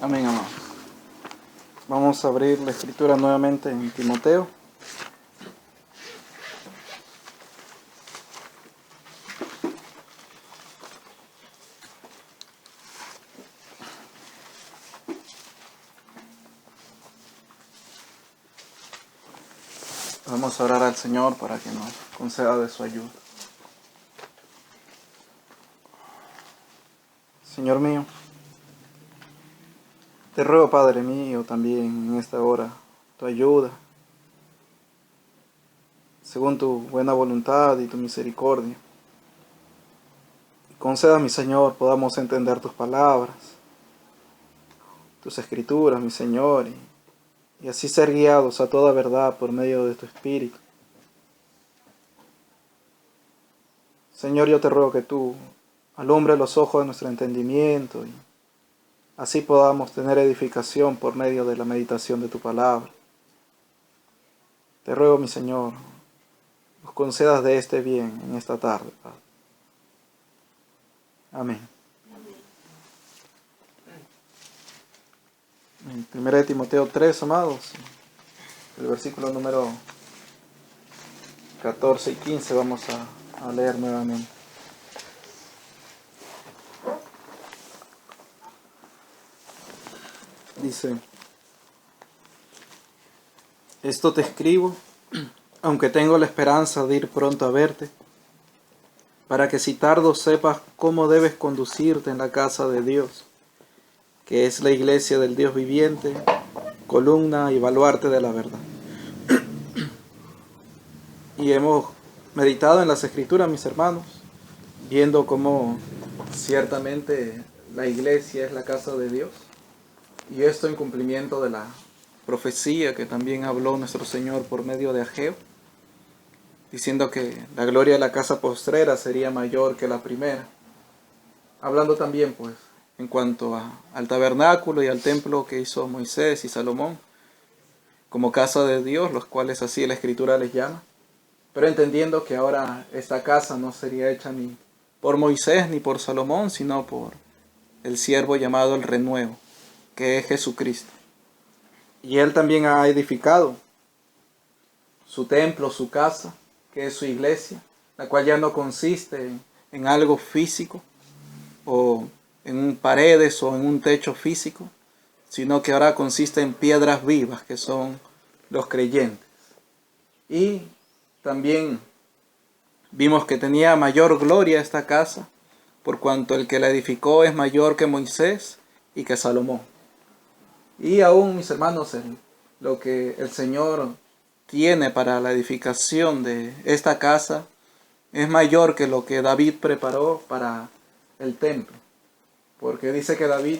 Amén, amados. Vamos a abrir la escritura nuevamente en Timoteo. Vamos a orar al Señor para que nos conceda de su ayuda. Señor mío, te ruego, Padre mío, también en esta hora, tu ayuda, según tu buena voluntad y tu misericordia. Conceda, mi Señor, podamos entender tus palabras, tus escrituras, mi Señor, y así ser guiados a toda verdad por medio de tu Espíritu. Señor, yo te ruego que tú alumbres los ojos de nuestro entendimiento y así podamos tener edificación por medio de la meditación de tu palabra. Te ruego, mi Señor, nos concedas de este bien en esta tarde, Padre. Amén. En 1 Timoteo 3, amados, el versículo número 14 y 15 vamos a leer nuevamente. Dice: esto te escribo, aunque tengo la esperanza de ir pronto a verte, para que si tardo sepas cómo debes conducirte en la casa de Dios, que es la iglesia del Dios viviente, columna y baluarte de la verdad. Y hemos meditado en las Escrituras, mis hermanos, viendo cómo ciertamente la iglesia es la casa de Dios, y esto en cumplimiento de la profecía que también habló nuestro Señor por medio de Ageo, diciendo que la gloria de la casa postrera sería mayor que la primera, hablando también pues en cuanto al tabernáculo y al templo que hizo Moisés y Salomón como casa de Dios, los cuales así la Escritura les llama, pero entendiendo que ahora esta casa no sería hecha ni por Moisés ni por Salomón, sino por el siervo llamado el renuevo, que es Jesucristo. Y Él también ha edificado su templo, su casa, que es su iglesia, la cual ya no consiste en algo físico, o en paredes o en un techo físico, sino que ahora consiste en piedras vivas, que son los creyentes. Y también vimos que tenía mayor gloria esta casa, por cuanto el que la edificó es mayor que Moisés y que Salomón. Y aún, mis hermanos, lo que el Señor tiene para la edificación de esta casa es mayor que lo que David preparó para el templo. Porque dice que David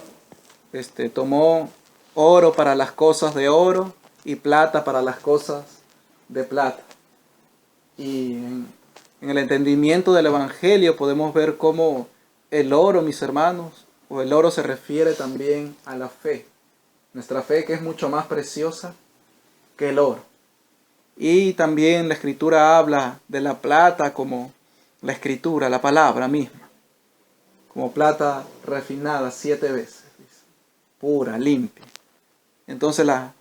tomó oro para las cosas de oro y plata para las cosas de plata. Y en el entendimiento del Evangelio podemos ver cómo el oro, mis hermanos, o el oro se refiere también a la fe. Nuestra fe, que es mucho más preciosa que el oro. Y también la Escritura habla de la plata como la Escritura, la palabra misma, como plata refinada 7 veces, dice, pura, limpia. Entonces la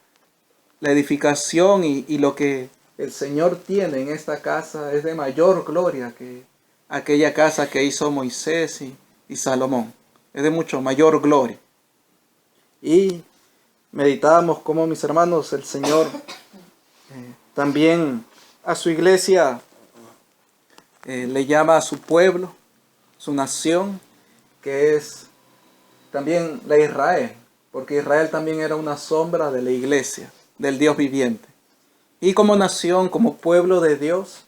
edificación y lo que el Señor tiene en esta casa es de mayor gloria que aquella casa que hizo Moisés y Salomón. Es de mucho mayor gloria. Y meditábamos cómo, mis hermanos, el Señor también a su iglesia le llama a su pueblo, su nación, que es también la Israel, porque Israel también era una sombra de la iglesia, del Dios viviente. Y como nación, como pueblo de Dios,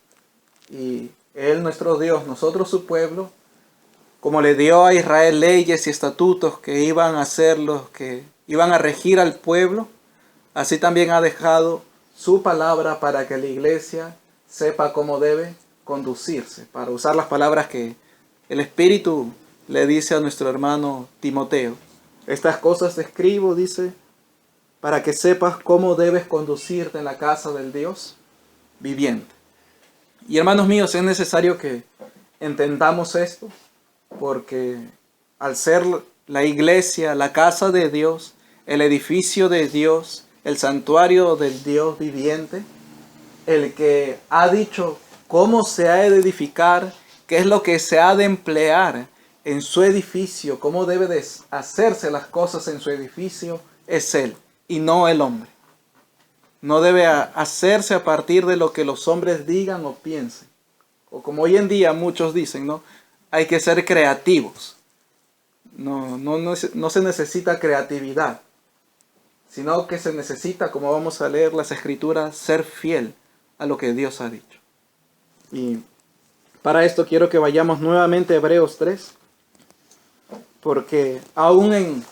y Él nuestro Dios, nosotros su pueblo, como le dio a Israel leyes y estatutos que iban a ser los que iban a regir al pueblo, así también ha dejado su palabra para que la iglesia sepa cómo debe conducirse, para usar las palabras que el Espíritu le dice a nuestro hermano Timoteo. Estas cosas te escribo, dice, para que sepas cómo debes conducirte en la casa del Dios viviente. Y hermanos míos, es necesario que entendamos esto, porque al ser la iglesia, la casa de Dios, el edificio de Dios, el santuario del Dios viviente, el que ha dicho cómo se ha de edificar, qué es lo que se ha de emplear en su edificio, cómo debe de hacerse las cosas en su edificio, es Él y no el hombre. No debe hacerse a partir de lo que los hombres digan o piensen. O como hoy en día muchos dicen, ¿no? Hay que ser creativos. No se necesita creatividad, sino que se necesita, como vamos a leer las Escrituras, ser fiel a lo que Dios ha dicho. Y para esto quiero que vayamos nuevamente a Hebreos 3, porque aún en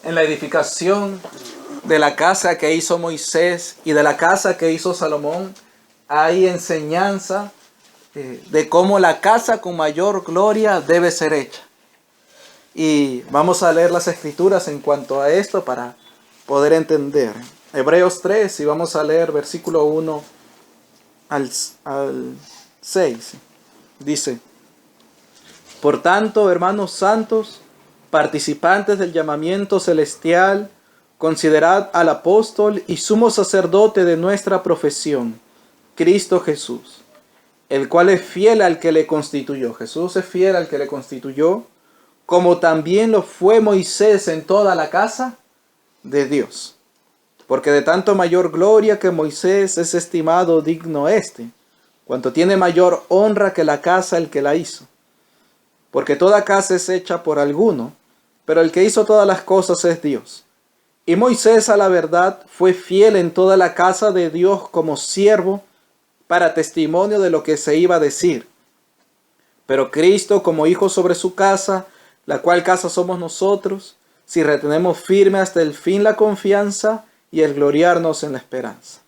la edificación de la casa que hizo Moisés y de la casa que hizo Salomón, hay enseñanza de cómo la casa con mayor gloria debe ser hecha. Y vamos a leer las Escrituras en cuanto a esto para poder entender. Hebreos 3, y vamos a leer versículo 1 al 6. Dice: Por tanto, hermanos santos, participantes del llamamiento celestial, considerad al apóstol y sumo sacerdote de nuestra profesión, Cristo Jesús, el cual es fiel al que le constituyó. Jesús es fiel al que le constituyó, como también lo fue Moisés en toda la casa de Dios. Porque de tanto mayor gloria que Moisés es estimado digno cuanto tiene mayor honra que la casa el que la hizo. Porque toda casa es hecha por alguno, pero el que hizo todas las cosas es Dios. Y Moisés, a la verdad, fue fiel en toda la casa de Dios como siervo, para testimonio de lo que se iba a decir. Pero Cristo como hijo sobre su casa, la cual casa somos nosotros, si retenemos firme hasta el fin la confianza y el gloriarnos en la esperanza.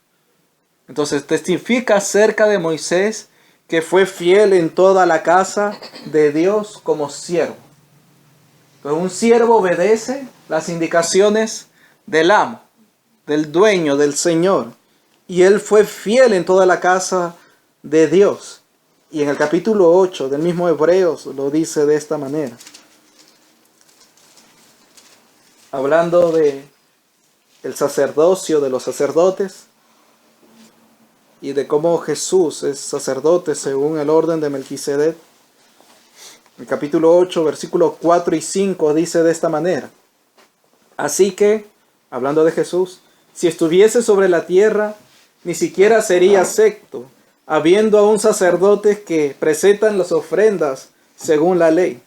Entonces testifica acerca de Moisés que fue fiel en toda la casa de Dios como siervo. Pero un siervo obedece las indicaciones del amo, del dueño, del Señor. Y él fue fiel en toda la casa de Dios. Y en el capítulo 8 del mismo Hebreos lo dice de esta manera. Hablando de el sacerdocio de los sacerdotes y de cómo Jesús es sacerdote según el orden de Melquisedec. El capítulo 8, versículos 4 y 5 dice de esta manera: Así que, hablando de Jesús, si estuviese sobre la tierra, ni siquiera sería acepto, habiendo aún sacerdotes que presentan las ofrendas según la ley,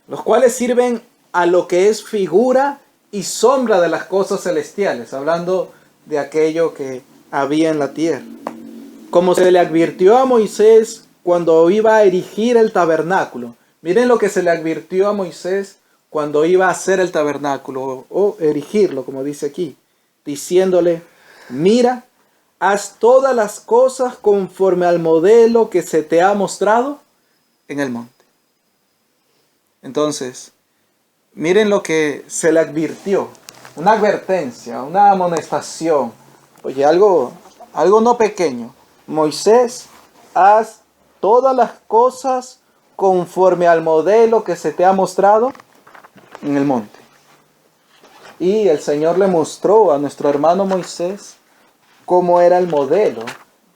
los cuales sirven a lo que es figura y sombra de las cosas celestiales, hablando de aquello que había en la tierra. Como se le advirtió a Moisés cuando iba a erigir el tabernáculo. Miren lo que se le advirtió a Moisés cuando iba a hacer el tabernáculo, o erigirlo, como dice aquí, diciéndole: mira, haz todas las cosas conforme al modelo que se te ha mostrado en el monte. Entonces, miren lo que se le advirtió. Una advertencia, una amonestación. Oye, algo no pequeño. Moisés, haz todas las cosas conforme al modelo que se te ha mostrado en el monte. Y el Señor le mostró a nuestro hermano Moisés cómo era el modelo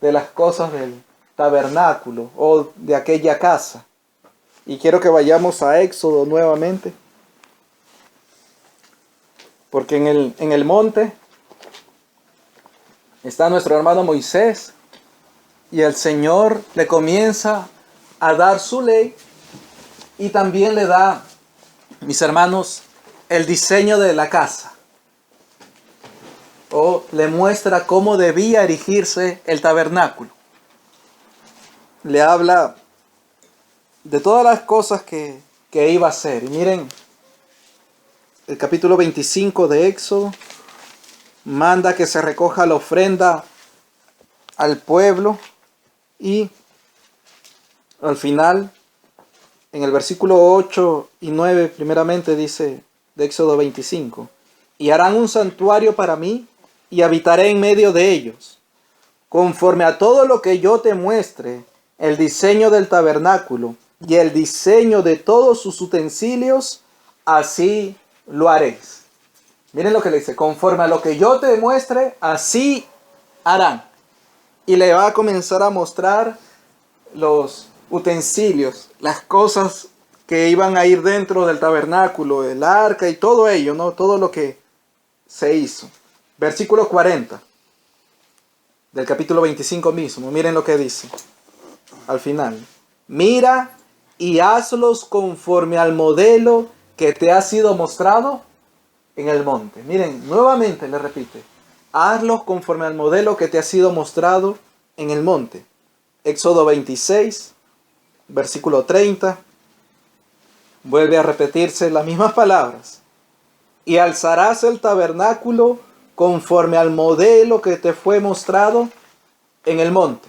de las cosas del tabernáculo o de aquella casa. Y quiero que vayamos a Éxodo nuevamente. Porque en el monte está nuestro hermano Moisés y el Señor le comienza a dar su ley y también le da, mis hermanos, el diseño de la casa. O le muestra cómo debía erigirse el tabernáculo. Le habla de todas las cosas que iba a hacer. Y miren, el capítulo 25 de Éxodo manda que se recoja la ofrenda al pueblo y al final, en el versículo 8 y 9 primeramente dice de Éxodo 25: y harán un santuario para mí y habitaré en medio de ellos, conforme a todo lo que yo te muestre, el diseño del tabernáculo y el diseño de todos sus utensilios, así lo haréis. Miren lo que le dice, conforme a lo que yo te muestre, así harán. Y le va a comenzar a mostrar los utensilios, las cosas que iban a ir dentro del tabernáculo, el arca y todo ello, ¿no? Todo lo que se hizo. Versículo 40 del capítulo 25 mismo. Miren lo que dice al final. Mira y hazlos conforme al modelo que te ha sido mostrado en el monte. Miren, nuevamente le repite. Hazlos conforme al modelo que te ha sido mostrado en el monte. Éxodo 26, versículo 30. Vuelve a repetirse las mismas palabras. Y alzarás el tabernáculo conforme al modelo que te fue mostrado en el monte.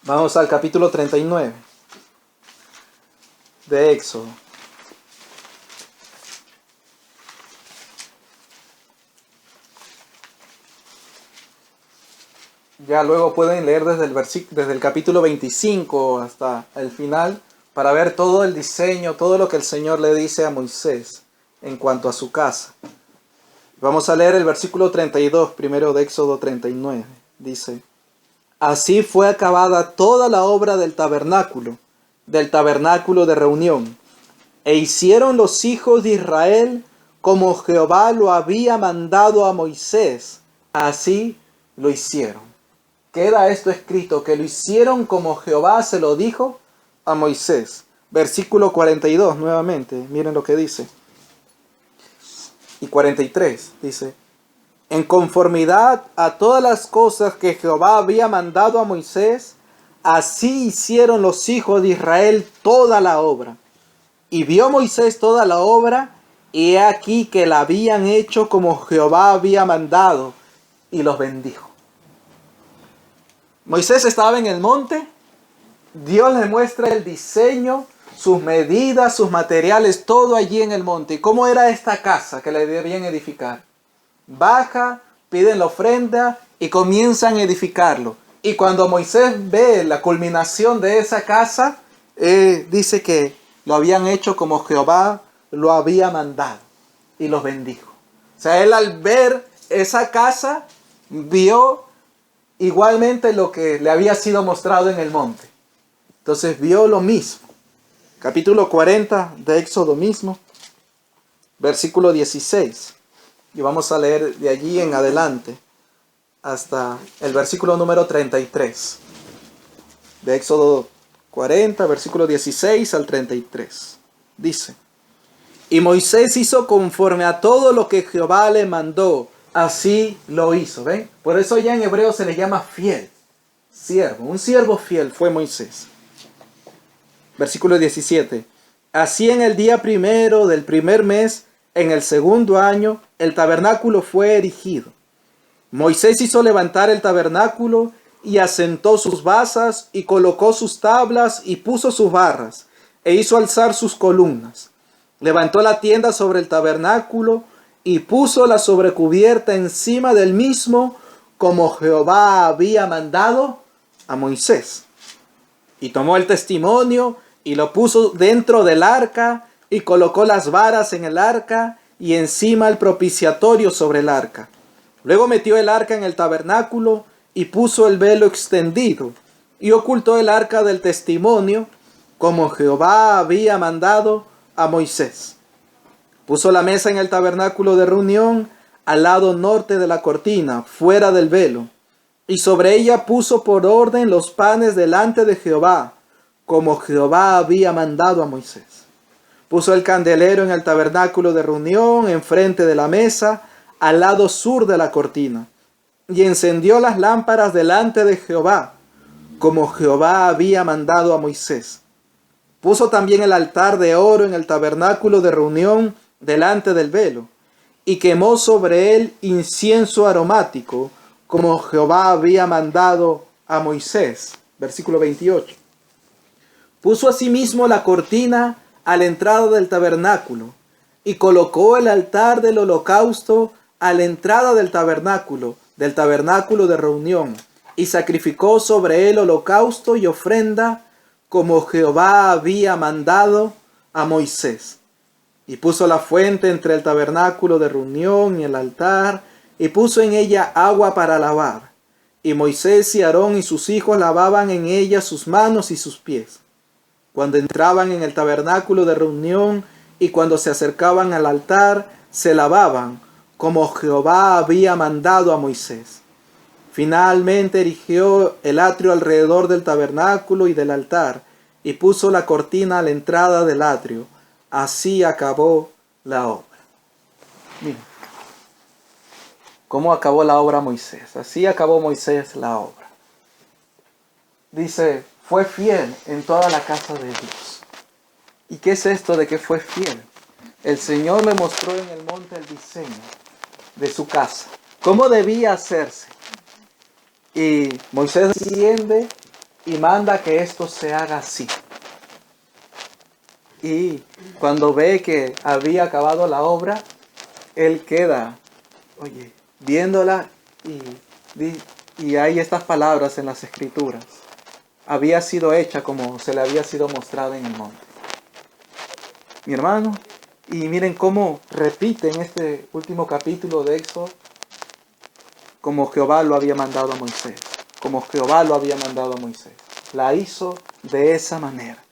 Vamos al capítulo 39 de Éxodo. Ya luego pueden leer desde el capítulo 25 hasta el final para ver todo el diseño, todo lo que el Señor le dice a Moisés en cuanto a su casa. Vamos a leer el versículo 32 primero de Éxodo 39. Dice: Así fue acabada toda la obra del tabernáculo de reunión, e hicieron los hijos de Israel como Jehová lo había mandado a Moisés, así lo hicieron. Queda esto escrito, que lo hicieron como Jehová se lo dijo a Moisés. Versículo 42 nuevamente, miren lo que dice. Y 43 dice: En conformidad a todas las cosas que Jehová había mandado a Moisés, así hicieron los hijos de Israel toda la obra. Y vio Moisés toda la obra, y he aquí que la habían hecho como Jehová había mandado, y los bendijo. Moisés estaba en el monte, Dios le muestra el diseño, sus medidas, sus materiales, todo allí en el monte. ¿Y cómo era esta casa que le debían edificar? Baja, piden la ofrenda y comienzan a edificarlo. Y cuando Moisés ve la culminación de esa casa, dice que lo habían hecho como Jehová lo había mandado, y los bendijo. O sea, él al ver esa casa, vio igualmente lo que le había sido mostrado en el monte. Entonces vio lo mismo. Capítulo 40 de Éxodo mismo, versículo 16. Y vamos a leer de allí en adelante hasta el versículo número 33. De Éxodo 40, versículo 16 al 33. Dice: Y Moisés hizo conforme a todo lo que Jehová le mandó, así lo hizo. ¿Ven? Por eso ya en hebreo se le llama fiel. Siervo. Un siervo fiel fue Moisés. Versículo 17. Así en el día primero del primer mes, en el segundo año, el tabernáculo fue erigido. Moisés hizo levantar el tabernáculo y asentó sus basas y colocó sus tablas y puso sus barras e hizo alzar sus columnas. Levantó la tienda sobre el tabernáculo y puso la sobrecubierta encima del mismo, como Jehová había mandado a Moisés. Y tomó el testimonio y lo puso dentro del arca y colocó las varas en el arca y encima el propiciatorio sobre el arca. Luego metió el arca en el tabernáculo y puso el velo extendido y ocultó el arca del testimonio, como Jehová había mandado a Moisés. Puso la mesa en el tabernáculo de reunión al lado norte de la cortina, fuera del velo, y sobre ella puso por orden los panes delante de Jehová, como Jehová había mandado a Moisés. Puso el candelero en el tabernáculo de reunión, enfrente de la mesa, al lado sur de la cortina, y encendió las lámparas delante de Jehová, como Jehová había mandado a Moisés. Puso también el altar de oro en el tabernáculo de reunión delante del velo, y quemó sobre él incienso aromático, como Jehová había mandado a Moisés. Versículo 28. Puso asimismo la cortina a la entrada del tabernáculo, y colocó el altar del holocausto a la entrada del tabernáculo de reunión, y sacrificó sobre él holocausto y ofrenda, como Jehová había mandado a Moisés. Y puso la fuente entre el tabernáculo de reunión y el altar, y puso en ella agua para lavar. Y Moisés y Aarón y sus hijos lavaban en ella sus manos y sus pies, cuando entraban en el tabernáculo de reunión, y cuando se acercaban al altar, se lavaban, como Jehová había mandado a Moisés. Finalmente erigió el atrio alrededor del tabernáculo y del altar, y puso la cortina a la entrada del atrio. Así acabó la obra. Miren, ¿cómo acabó la obra Moisés? Así acabó Moisés la obra. Dice, fue fiel en toda la casa de Dios. ¿Y qué es esto de que fue fiel? El Señor le mostró en el monte el diseño de su casa, cómo debía hacerse. Y Moisés desciende y manda que esto se haga así. Y cuando ve que había acabado la obra, él queda, viéndola, y hay estas palabras en las Escrituras. Había sido hecha como se le había sido mostrada en el monte. Mi hermano, y miren cómo repite en este último capítulo de Éxodo, como Jehová lo había mandado a Moisés. Como Jehová lo había mandado a Moisés. La hizo de esa manera.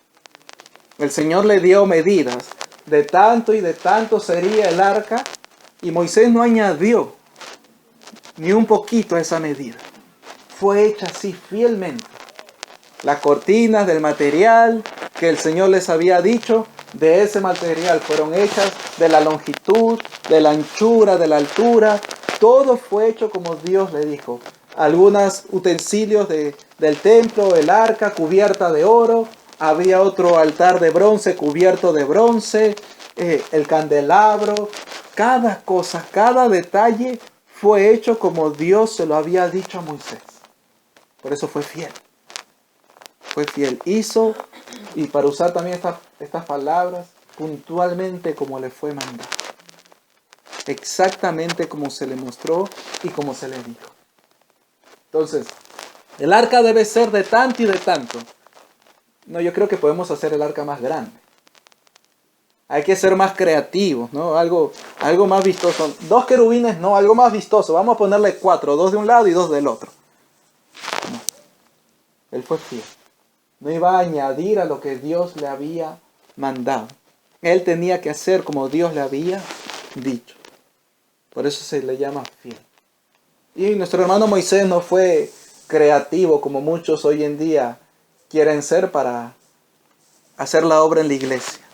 El Señor le dio medidas. De tanto y de tanto sería el arca. Y Moisés no añadió ni un poquito a esa medida. Fue hecha así fielmente. Las cortinas del material que el Señor les había dicho, de ese material fueron hechas, de la longitud, de la anchura, de la altura. Todo fue hecho como Dios le dijo. Algunos utensilios del templo, el arca cubierta de oro. Había otro altar de bronce cubierto de bronce. El candelabro. Cada cosa, cada detalle fue hecho como Dios se lo había dicho a Moisés. Por eso fue fiel. Fue fiel. Hizo, y para usar también estas palabras, puntualmente como le fue mandado. Exactamente como se le mostró y como se le dijo. Entonces, el arca debe ser de tanto y de tanto. No, yo creo que podemos hacer el arca más grande. Hay que ser más creativos, ¿no? Algo más vistoso. 2 querubines, no, algo más vistoso. Vamos a ponerle 4, 2 de un lado y 2 del otro. No. Él fue fiel. No iba a añadir a lo que Dios le había mandado. Él tenía que hacer como Dios le había dicho. Por eso se le llama fiel. Y nuestro hermano Moisés no fue creativo como muchos hoy en día quieren ser para hacer la obra en la iglesia.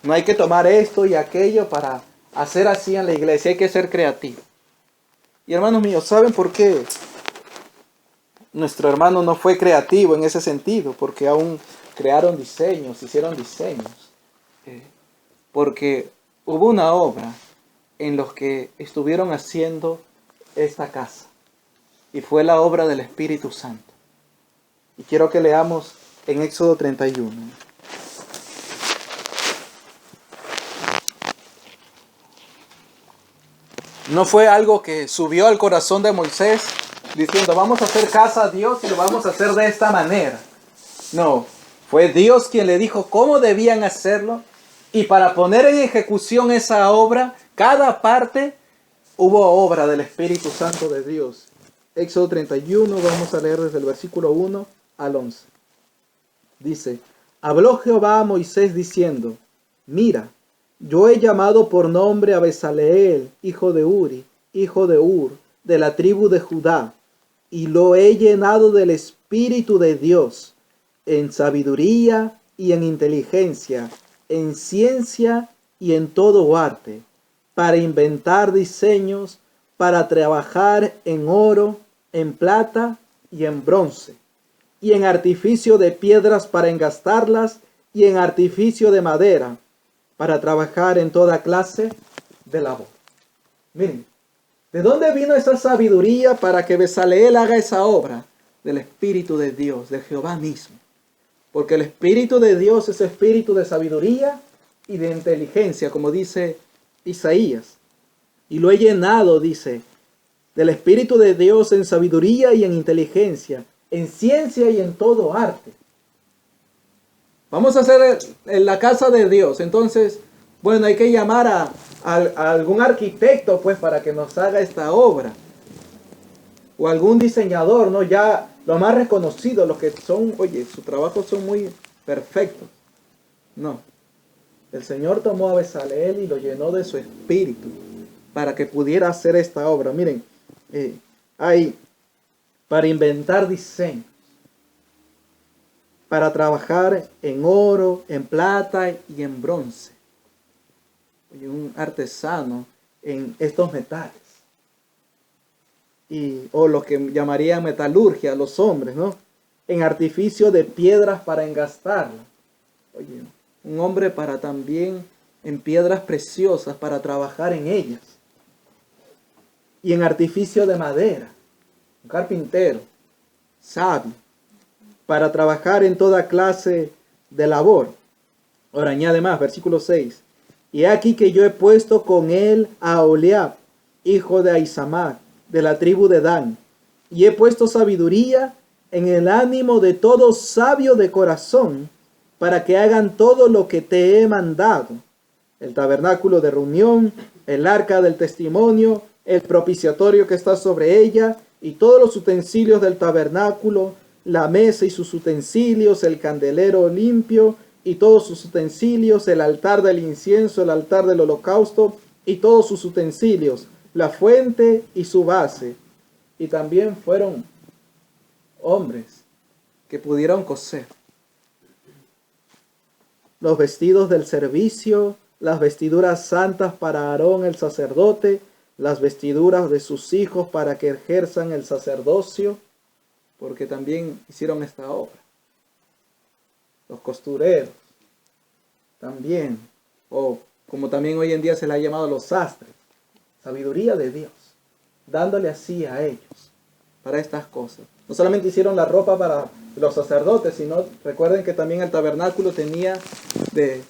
No hay que tomar esto y aquello para hacer así en la iglesia. Hay que ser creativo. Y hermanos míos, ¿saben por qué nuestro hermano no fue creativo en ese sentido? Porque aún crearon diseños, hicieron diseños. Porque hubo una obra en los que estuvieron haciendo esta casa. Y fue la obra del Espíritu Santo. Y quiero que leamos en Éxodo 31. No fue algo que subió al corazón de Moisés diciendo, vamos a hacer casa a Dios y lo vamos a hacer de esta manera. No, fue Dios quien le dijo cómo debían hacerlo. Y para poner en ejecución esa obra, cada parte, hubo obra del Espíritu Santo de Dios. Éxodo 31, vamos a leer desde el versículo 1 al 11. Dice, habló Jehová a Moisés diciendo, mira, yo he llamado por nombre a Bezaleel, hijo de Uri, hijo de Hur, de la tribu de Judá, y lo he llenado del Espíritu de Dios, en sabiduría y en inteligencia, en ciencia y en todo arte, para inventar diseños, para trabajar en oro, en plata y en bronce, y en artificio de piedras para engastarlas, y en artificio de madera, para trabajar en toda clase de labor. Miren, ¿de dónde vino esa sabiduría para que Bezaleel haga esa obra? Del Espíritu de Dios, de Jehová mismo. Porque el Espíritu de Dios es espíritu de sabiduría y de inteligencia, como dice Isaías. Y lo he llenado, dice, del Espíritu de Dios en sabiduría y en inteligencia, en ciencia y en todo arte. Vamos a hacer en la casa de Dios. Entonces, bueno, hay que llamar a algún arquitecto pues para que nos haga esta obra. O algún diseñador, ¿no? Ya los más reconocidos, los que son, oye, sus trabajos son muy perfectos. No. El Señor tomó a Bezaleel y lo llenó de su espíritu para que pudiera hacer esta obra. Miren, hay para inventar diseños, para trabajar en oro, en plata y en bronce. Oye, un artesano en estos metales. O lo que llamarían metalurgia los hombres, ¿no? En artificio de piedras para engastarla. Oye, un hombre para también en piedras preciosas para trabajar en ellas. Y en artificio de madera, un carpintero, sabio, para trabajar en toda clase de labor. Ahora añade más, versículo 6. Y aquí que yo he puesto con él a Oholiab, hijo de Ahisamach, de la tribu de Dan, y he puesto sabiduría en el ánimo de todo sabio de corazón, para que hagan todo lo que te he mandado: el tabernáculo de reunión, el arca del testimonio, el propiciatorio que está sobre ella, y todos los utensilios del tabernáculo, la mesa y sus utensilios, el candelero limpio y todos sus utensilios, el altar del incienso, el altar del holocausto y todos sus utensilios, la fuente y su base. Y también fueron hombres que pudieron coser los vestidos del servicio, las vestiduras santas para Aarón el sacerdote, las vestiduras de sus hijos para que ejerzan el sacerdocio, porque también hicieron esta obra. Los costureros también, o como también hoy en día se le ha llamado los sastres. Sabiduría de Dios, dándole así a ellos para estas cosas. No solamente hicieron la ropa para los sacerdotes, sino recuerden que también el tabernáculo tenía de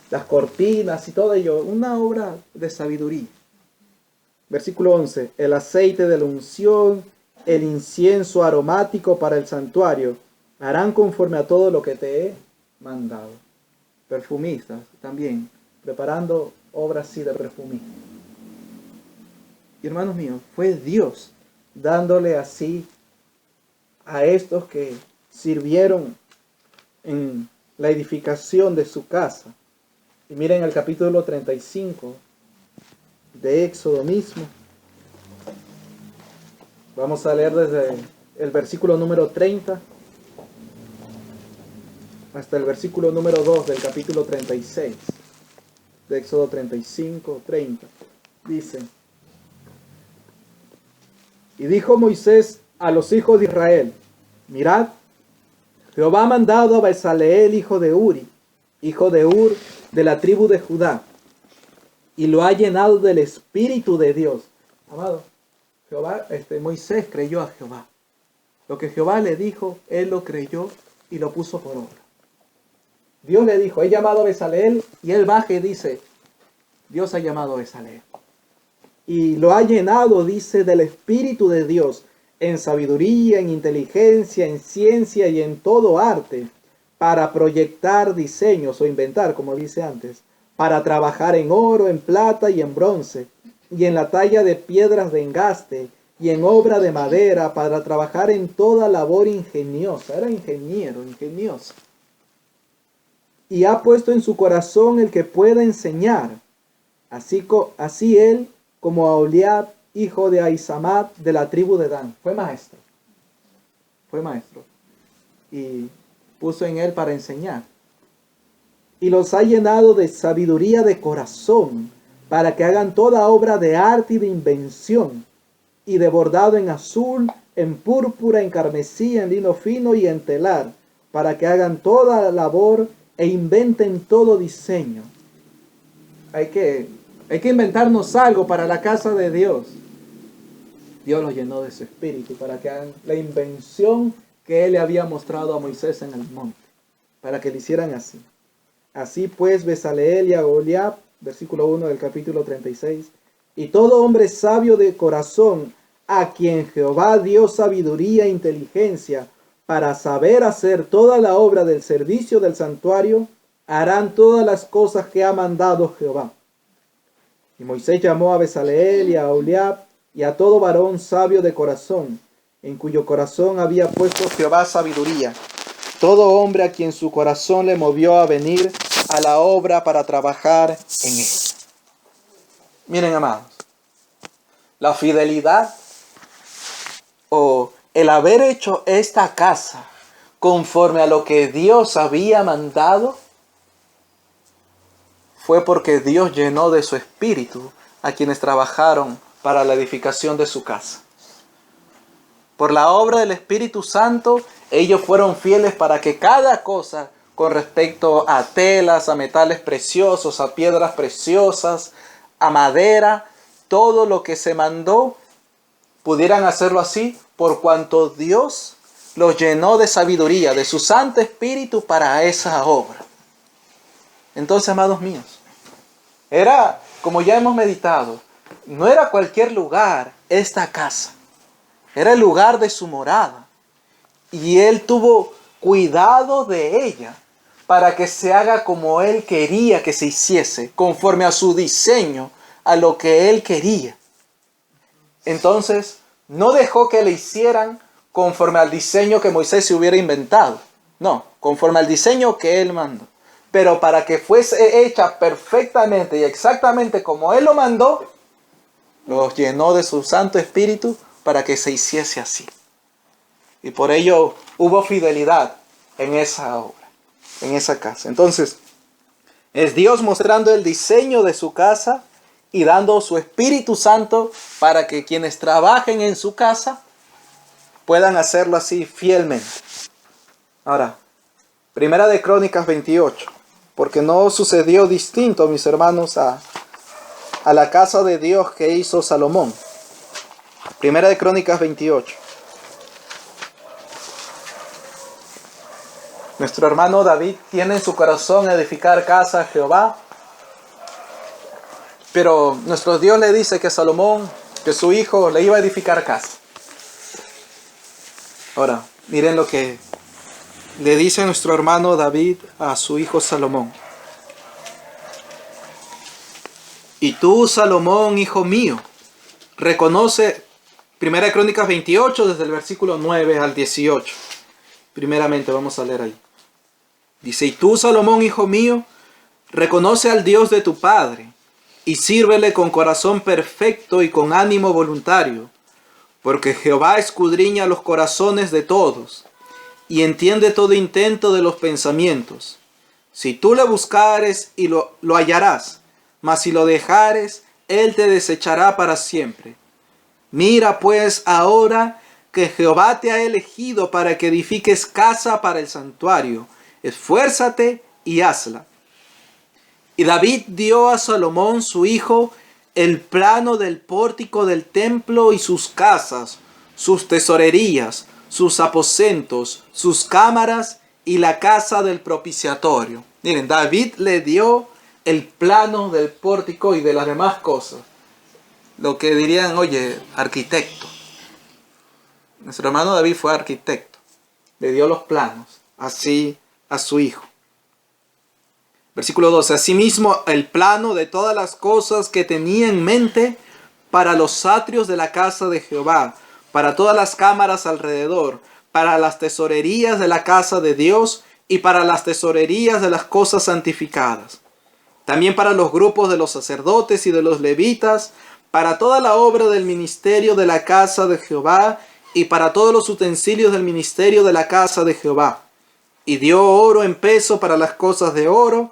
las cortinas y todo ello, una obra de sabiduría. Versículo 11, el aceite de la unción, el incienso aromático para el santuario, harán conforme a todo lo que te he mandado. Perfumistas también, preparando obras así de perfumistas. Y hermanos míos, fue Dios dándole así a estos que sirvieron en la edificación de su casa. Y miren el capítulo 35 de Éxodo mismo. Vamos a leer desde el versículo número 30 hasta el versículo número 2 del capítulo 36 de Éxodo 35, 30. Dice: y dijo Moisés a los hijos de Israel: mirad, Jehová ha mandado a Bezaleel, hijo de Uri, hijo de Ur, de la tribu de Judá, y lo ha llenado del Espíritu de Dios. Amado, Moisés creyó a Jehová. Lo que Jehová le dijo, él lo creyó y lo puso por obra. Dios le dijo: he llamado a Bezaleel, y él baja y dice: Dios ha llamado a Bezaleel. Y lo ha llenado, dice, del Espíritu de Dios, en sabiduría, en inteligencia, en ciencia y en todo arte, para proyectar diseños o inventar, como dice antes, para trabajar en oro, en plata y en bronce, y en la talla de piedras de engaste, y en obra de madera, para trabajar en toda labor ingeniosa. Era ingeniero, ingenioso. Y ha puesto en su corazón el que pueda enseñar, así él como a Oholiab, hijo de Ahisamach, de la tribu de Dan. Fue maestro. Y puso en él para enseñar. Y los ha llenado de sabiduría de corazón, para que hagan toda obra de arte y de invención, y de bordado en azul, en púrpura, en carmesí, en lino fino y en telar, para que hagan toda labor e inventen todo diseño. Hay que inventarnos algo para la casa de Dios. Dios los llenó de su espíritu para que hagan la invención que él le había mostrado a Moisés en el monte, para que le hicieran así. Así pues, Bezaleel y Oholiab, versículo 1 del capítulo 36, y todo hombre sabio de corazón, a quien Jehová dio sabiduría e inteligencia para saber hacer toda la obra del servicio del santuario, harán todas las cosas que ha mandado Jehová. Y Moisés llamó a Bezaleel y a Aholiab y a todo varón sabio de corazón, en cuyo corazón había puesto Jehová sabiduría, todo hombre a quien su corazón le movió a venir a la obra para trabajar en él. Miren, amados, la fidelidad o el haber hecho esta casa conforme a lo que Dios había mandado fue porque Dios llenó de su espíritu a quienes trabajaron para la edificación de su casa. Por la obra del Espíritu Santo, ellos fueron fieles para que cada cosa con respecto a telas, a metales preciosos, a piedras preciosas, a madera, todo lo que se mandó, pudieran hacerlo así por cuanto Dios los llenó de sabiduría, de su Santo Espíritu para esa obra. Entonces, amados míos, era, como ya hemos meditado, no era cualquier lugar esta casa. Era el lugar de su morada. Y Él tuvo cuidado de ella para que se haga como Él quería que se hiciese, conforme a su diseño, a lo que Él quería. Entonces, no dejó que le hicieran conforme al diseño que Moisés se hubiera inventado. No, conforme al diseño que Él mandó. Pero para que fuese hecha perfectamente y exactamente como Él lo mandó, los llenó de su Santo Espíritu para que se hiciese así. Y por ello hubo fidelidad en esa obra, en esa casa. Entonces, es Dios mostrando el diseño de su casa y dando su Espíritu Santo para que quienes trabajen en su casa puedan hacerlo así fielmente. Ahora, Primera de Crónicas 28, porque no sucedió distinto, mis hermanos, a la casa de Dios que hizo Salomón. Primera de Crónicas 28. Nuestro hermano David tiene en su corazón edificar casa a Jehová, pero nuestro Dios le dice que Salomón, que su hijo, le iba a edificar casa. Ahora, miren lo que le dice nuestro hermano David a su hijo Salomón. Y tú, Salomón, hijo mío, reconoce, Primera de Crónicas 28, desde el versículo 9 al 18. Primeramente vamos a leer ahí. Dice, y tú, Salomón, hijo mío, reconoce al Dios de tu padre, y sírvele con corazón perfecto y con ánimo voluntario, porque Jehová escudriña los corazones de todos, y entiende todo intento de los pensamientos. Si tú le buscares y lo hallarás, mas si lo dejares, él te desechará para siempre. Mira pues ahora que Jehová te ha elegido para que edifiques casa para el santuario. Esfuérzate y hazla. Y David dio a Salomón su hijo el plano del pórtico del templo y sus casas, sus tesorerías, sus aposentos, sus cámaras y la casa del propiciatorio. Miren, David le dio el plano del pórtico y de las demás cosas. Lo que dirían, oye, arquitecto. Nuestro hermano David fue arquitecto. Le dio los planos así a su hijo. Versículo 12. Asimismo, el plano de todas las cosas que tenía en mente para los atrios de la casa de Jehová, para todas las cámaras alrededor, para las tesorerías de la casa de Dios y para las tesorerías de las cosas santificadas. También para los grupos de los sacerdotes y de los levitas, para toda la obra del ministerio de la casa de Jehová y para todos los utensilios del ministerio de la casa de Jehová. Y dio oro en peso para las cosas de oro,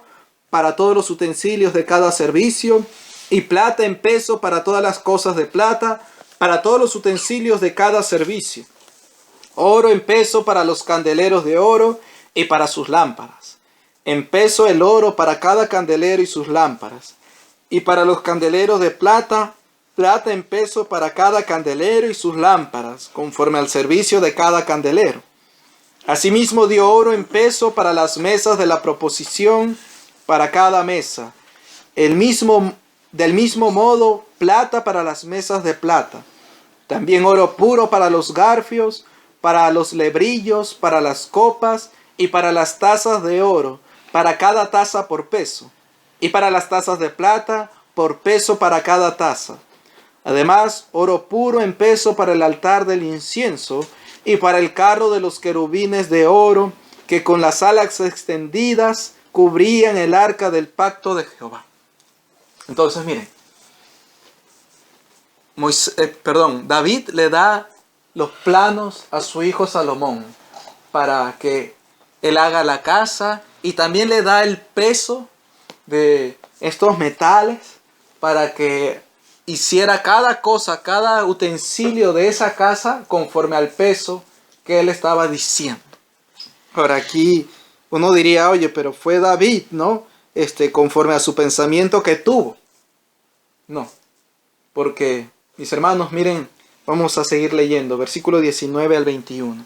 para todos los utensilios de cada servicio, y plata en peso para todas las cosas de plata, para todos los utensilios de cada servicio. Oro en peso para los candeleros de oro y para sus lámparas. En peso el oro para cada candelero y sus lámparas. Y para los candeleros de plata, plata en peso para cada candelero y sus lámparas, conforme al servicio de cada candelero. Asimismo dio oro en peso para las mesas de la proposición, para cada mesa. Del mismo modo, plata para las mesas de plata. También oro puro para los garfios, para los lebrillos, para las copas y para las tazas de oro, para cada taza por peso, y para las tazas de plata por peso para cada taza. Además, oro puro en peso para el altar del incienso y para el carro de los querubines de oro que con las alas extendidas cubrían el arca del pacto de Jehová. Entonces, miren, David le da los planos a su hijo Salomón para que él haga la casa, y también le da el peso de estos metales para que hiciera cada cosa, cada utensilio de esa casa conforme al peso que él estaba diciendo. Ahora aquí uno diría, oye, pero fue David, ¿no? Conforme a su pensamiento que tuvo. No, porque, mis hermanos, miren, vamos a seguir leyendo, versículo 19 al 21.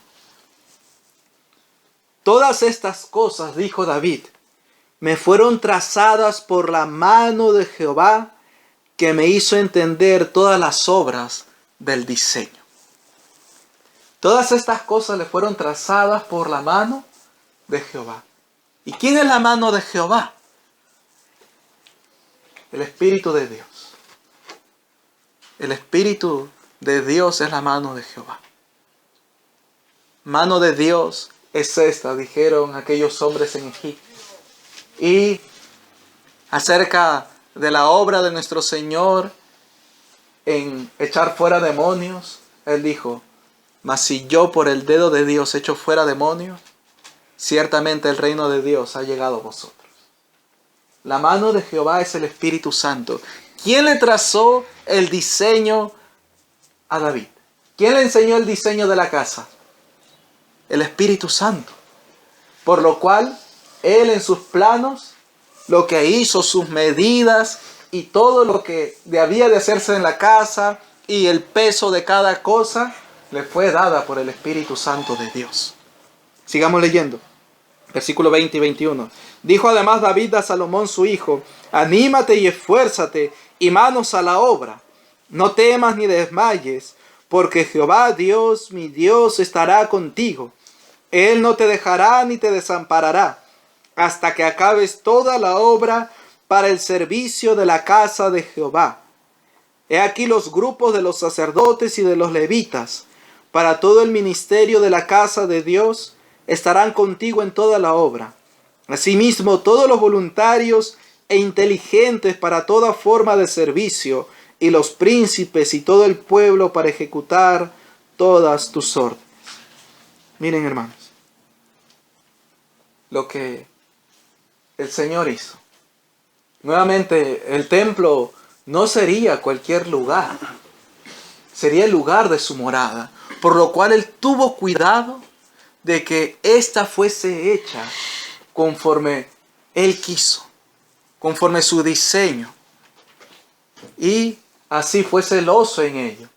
Todas estas cosas, dijo David, me fueron trazadas por la mano de Jehová, que me hizo entender todas las obras del diseño. Todas estas cosas le fueron trazadas por la mano de Jehová. ¿Y quién es la mano de Jehová? El Espíritu de Dios. El Espíritu de Dios es la mano de Jehová. Mano de Dios es esta, dijeron aquellos hombres en Egipto. Y acerca de la obra de nuestro Señor en echar fuera demonios, Él dijo, mas si yo por el dedo de Dios echo fuera demonios, ciertamente el reino de Dios ha llegado a vosotros. La mano de Jehová es el Espíritu Santo. ¿Quién le trazó el diseño a David? ¿Quién le enseñó el diseño de la casa? El Espíritu Santo. Por lo cual, Él en sus planos, lo que hizo, sus medidas y todo lo que debía de hacerse en la casa y el peso de cada cosa, le fue dada por el Espíritu Santo de Dios. Sigamos leyendo. Versículo 20 y 21. Dijo además David a Salomón su hijo, anímate y esfuérzate y manos a la obra. No temas ni desmayes, porque Jehová Dios, mi Dios, estará contigo. Él no te dejará ni te desamparará, hasta que acabes toda la obra para el servicio de la casa de Jehová. He aquí los grupos de los sacerdotes y de los levitas, para todo el ministerio de la casa de Dios, estarán contigo en toda la obra. Asimismo, todos los voluntarios e inteligentes para toda forma de servicio, y los príncipes y todo el pueblo para ejecutar todas tus órdenes. Miren, hermanos, lo que el Señor hizo. Nuevamente, el templo no sería cualquier lugar, sería el lugar de su morada, por lo cual Él tuvo cuidado de que ésta fuese hecha conforme Él quiso, conforme su diseño, y así fue celoso en ello.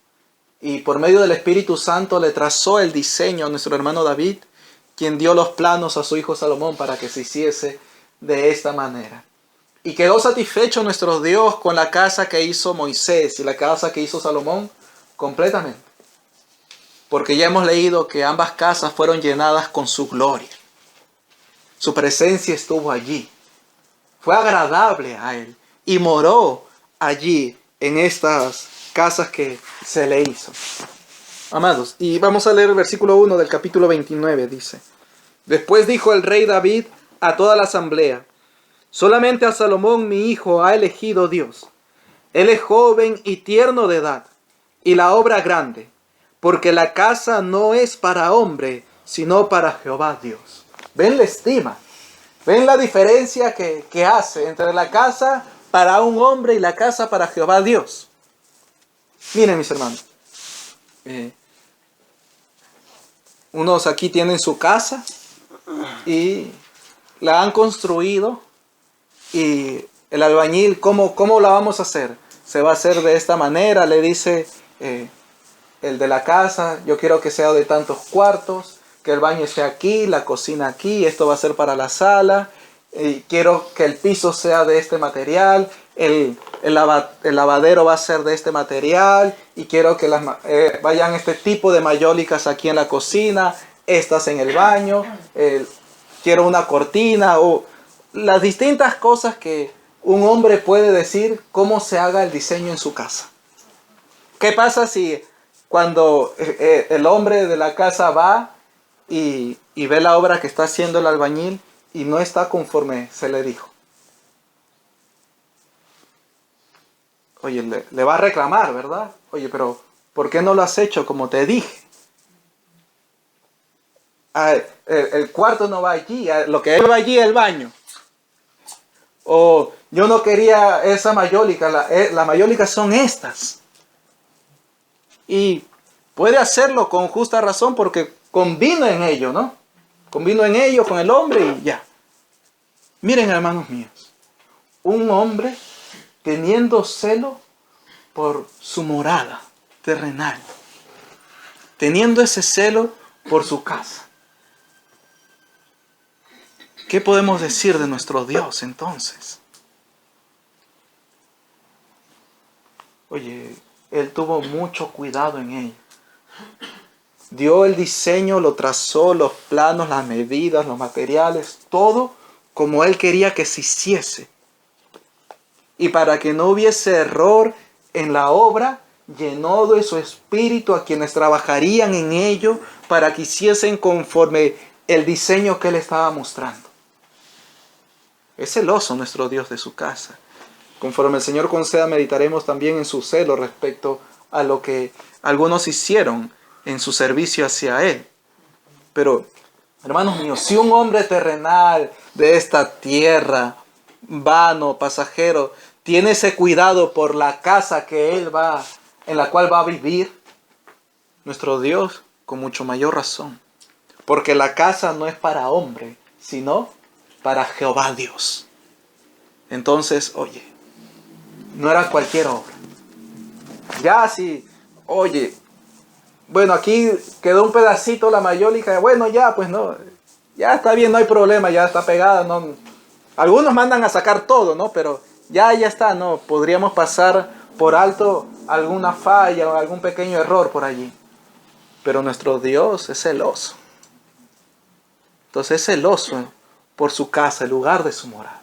Y por medio del Espíritu Santo le trazó el diseño a nuestro hermano David, quien dio los planos a su hijo Salomón para que se hiciese de esta manera. Y quedó satisfecho nuestro Dios con la casa que hizo Moisés y la casa que hizo Salomón completamente. Porque ya hemos leído que ambas casas fueron llenadas con su gloria. Su presencia estuvo allí. Fue agradable a Él y moró allí en estas casas que se le hizo. Amados, y vamos a leer el versículo 1 del capítulo 29, dice. Después dijo el rey David a toda la asamblea, solamente a Salomón mi hijo ha elegido Dios. Él es joven y tierno de edad, y la obra grande, porque la casa no es para hombre, sino para Jehová Dios. ¿Ven la estima? ¿Ven la diferencia que hace entre la casa para un hombre y la casa para Jehová Dios? Miren, mis hermanos. Unos aquí tienen su casa y la han construido, y el albañil, ¿cómo la vamos a hacer? Se va a hacer de esta manera, le dice el de la casa, yo quiero que sea de tantos cuartos, que el baño esté aquí, la cocina aquí, esto va a ser para la sala, quiero que el piso sea de este material, el lavadero va a ser de este material, y quiero que vayan este tipo de mayólicas aquí en la cocina, estas en el baño, quiero una cortina, o las distintas cosas que un hombre puede decir cómo se haga el diseño en su casa. ¿Qué pasa si cuando el hombre de la casa va y ve la obra que está haciendo el albañil y no está conforme se le dijo? Oye, le va a reclamar, ¿verdad? Oye, pero ¿por qué no lo has hecho como te dije? El cuarto no va allí, lo que va allí es el baño. O yo no quería esa mayólica, la mayólica son estas. Y puede hacerlo con justa razón porque convino en ello, ¿no? Convino en ello con el hombre y ya. Miren, hermanos míos, un hombre teniendo celo por su morada terrenal, teniendo ese celo por su casa. ¿Qué podemos decir de nuestro Dios entonces? Oye, Él tuvo mucho cuidado en ello. Dio el diseño, lo trazó, los planos, las medidas, los materiales, todo como Él quería que se hiciese. Y para que no hubiese error en la obra, llenó de su espíritu a quienes trabajarían en ello para que hiciesen conforme el diseño que Él estaba mostrando. Es celoso nuestro Dios de su casa. Conforme el Señor conceda, meditaremos también en su celo respecto a lo que algunos hicieron en su servicio hacia Él. Pero, hermanos míos, si un hombre terrenal de esta tierra, vano, pasajero, tiene ese cuidado por la casa que Él va, en la cual va a vivir, nuestro Dios, con mucho mayor razón. Porque la casa no es para hombre, sino para Jehová Dios. Entonces, oye, no era cualquier obra. Ya si, oye, bueno, aquí quedó un pedacito la mayólica, bueno, ya, pues no, ya está bien, no hay problema, ya está pegada, no. Algunos mandan a sacar todo, ¿no? Pero ya está, no, podríamos pasar por alto alguna falla o algún pequeño error por allí. Pero nuestro Dios es celoso. Entonces es celoso por su casa, el lugar de su morada.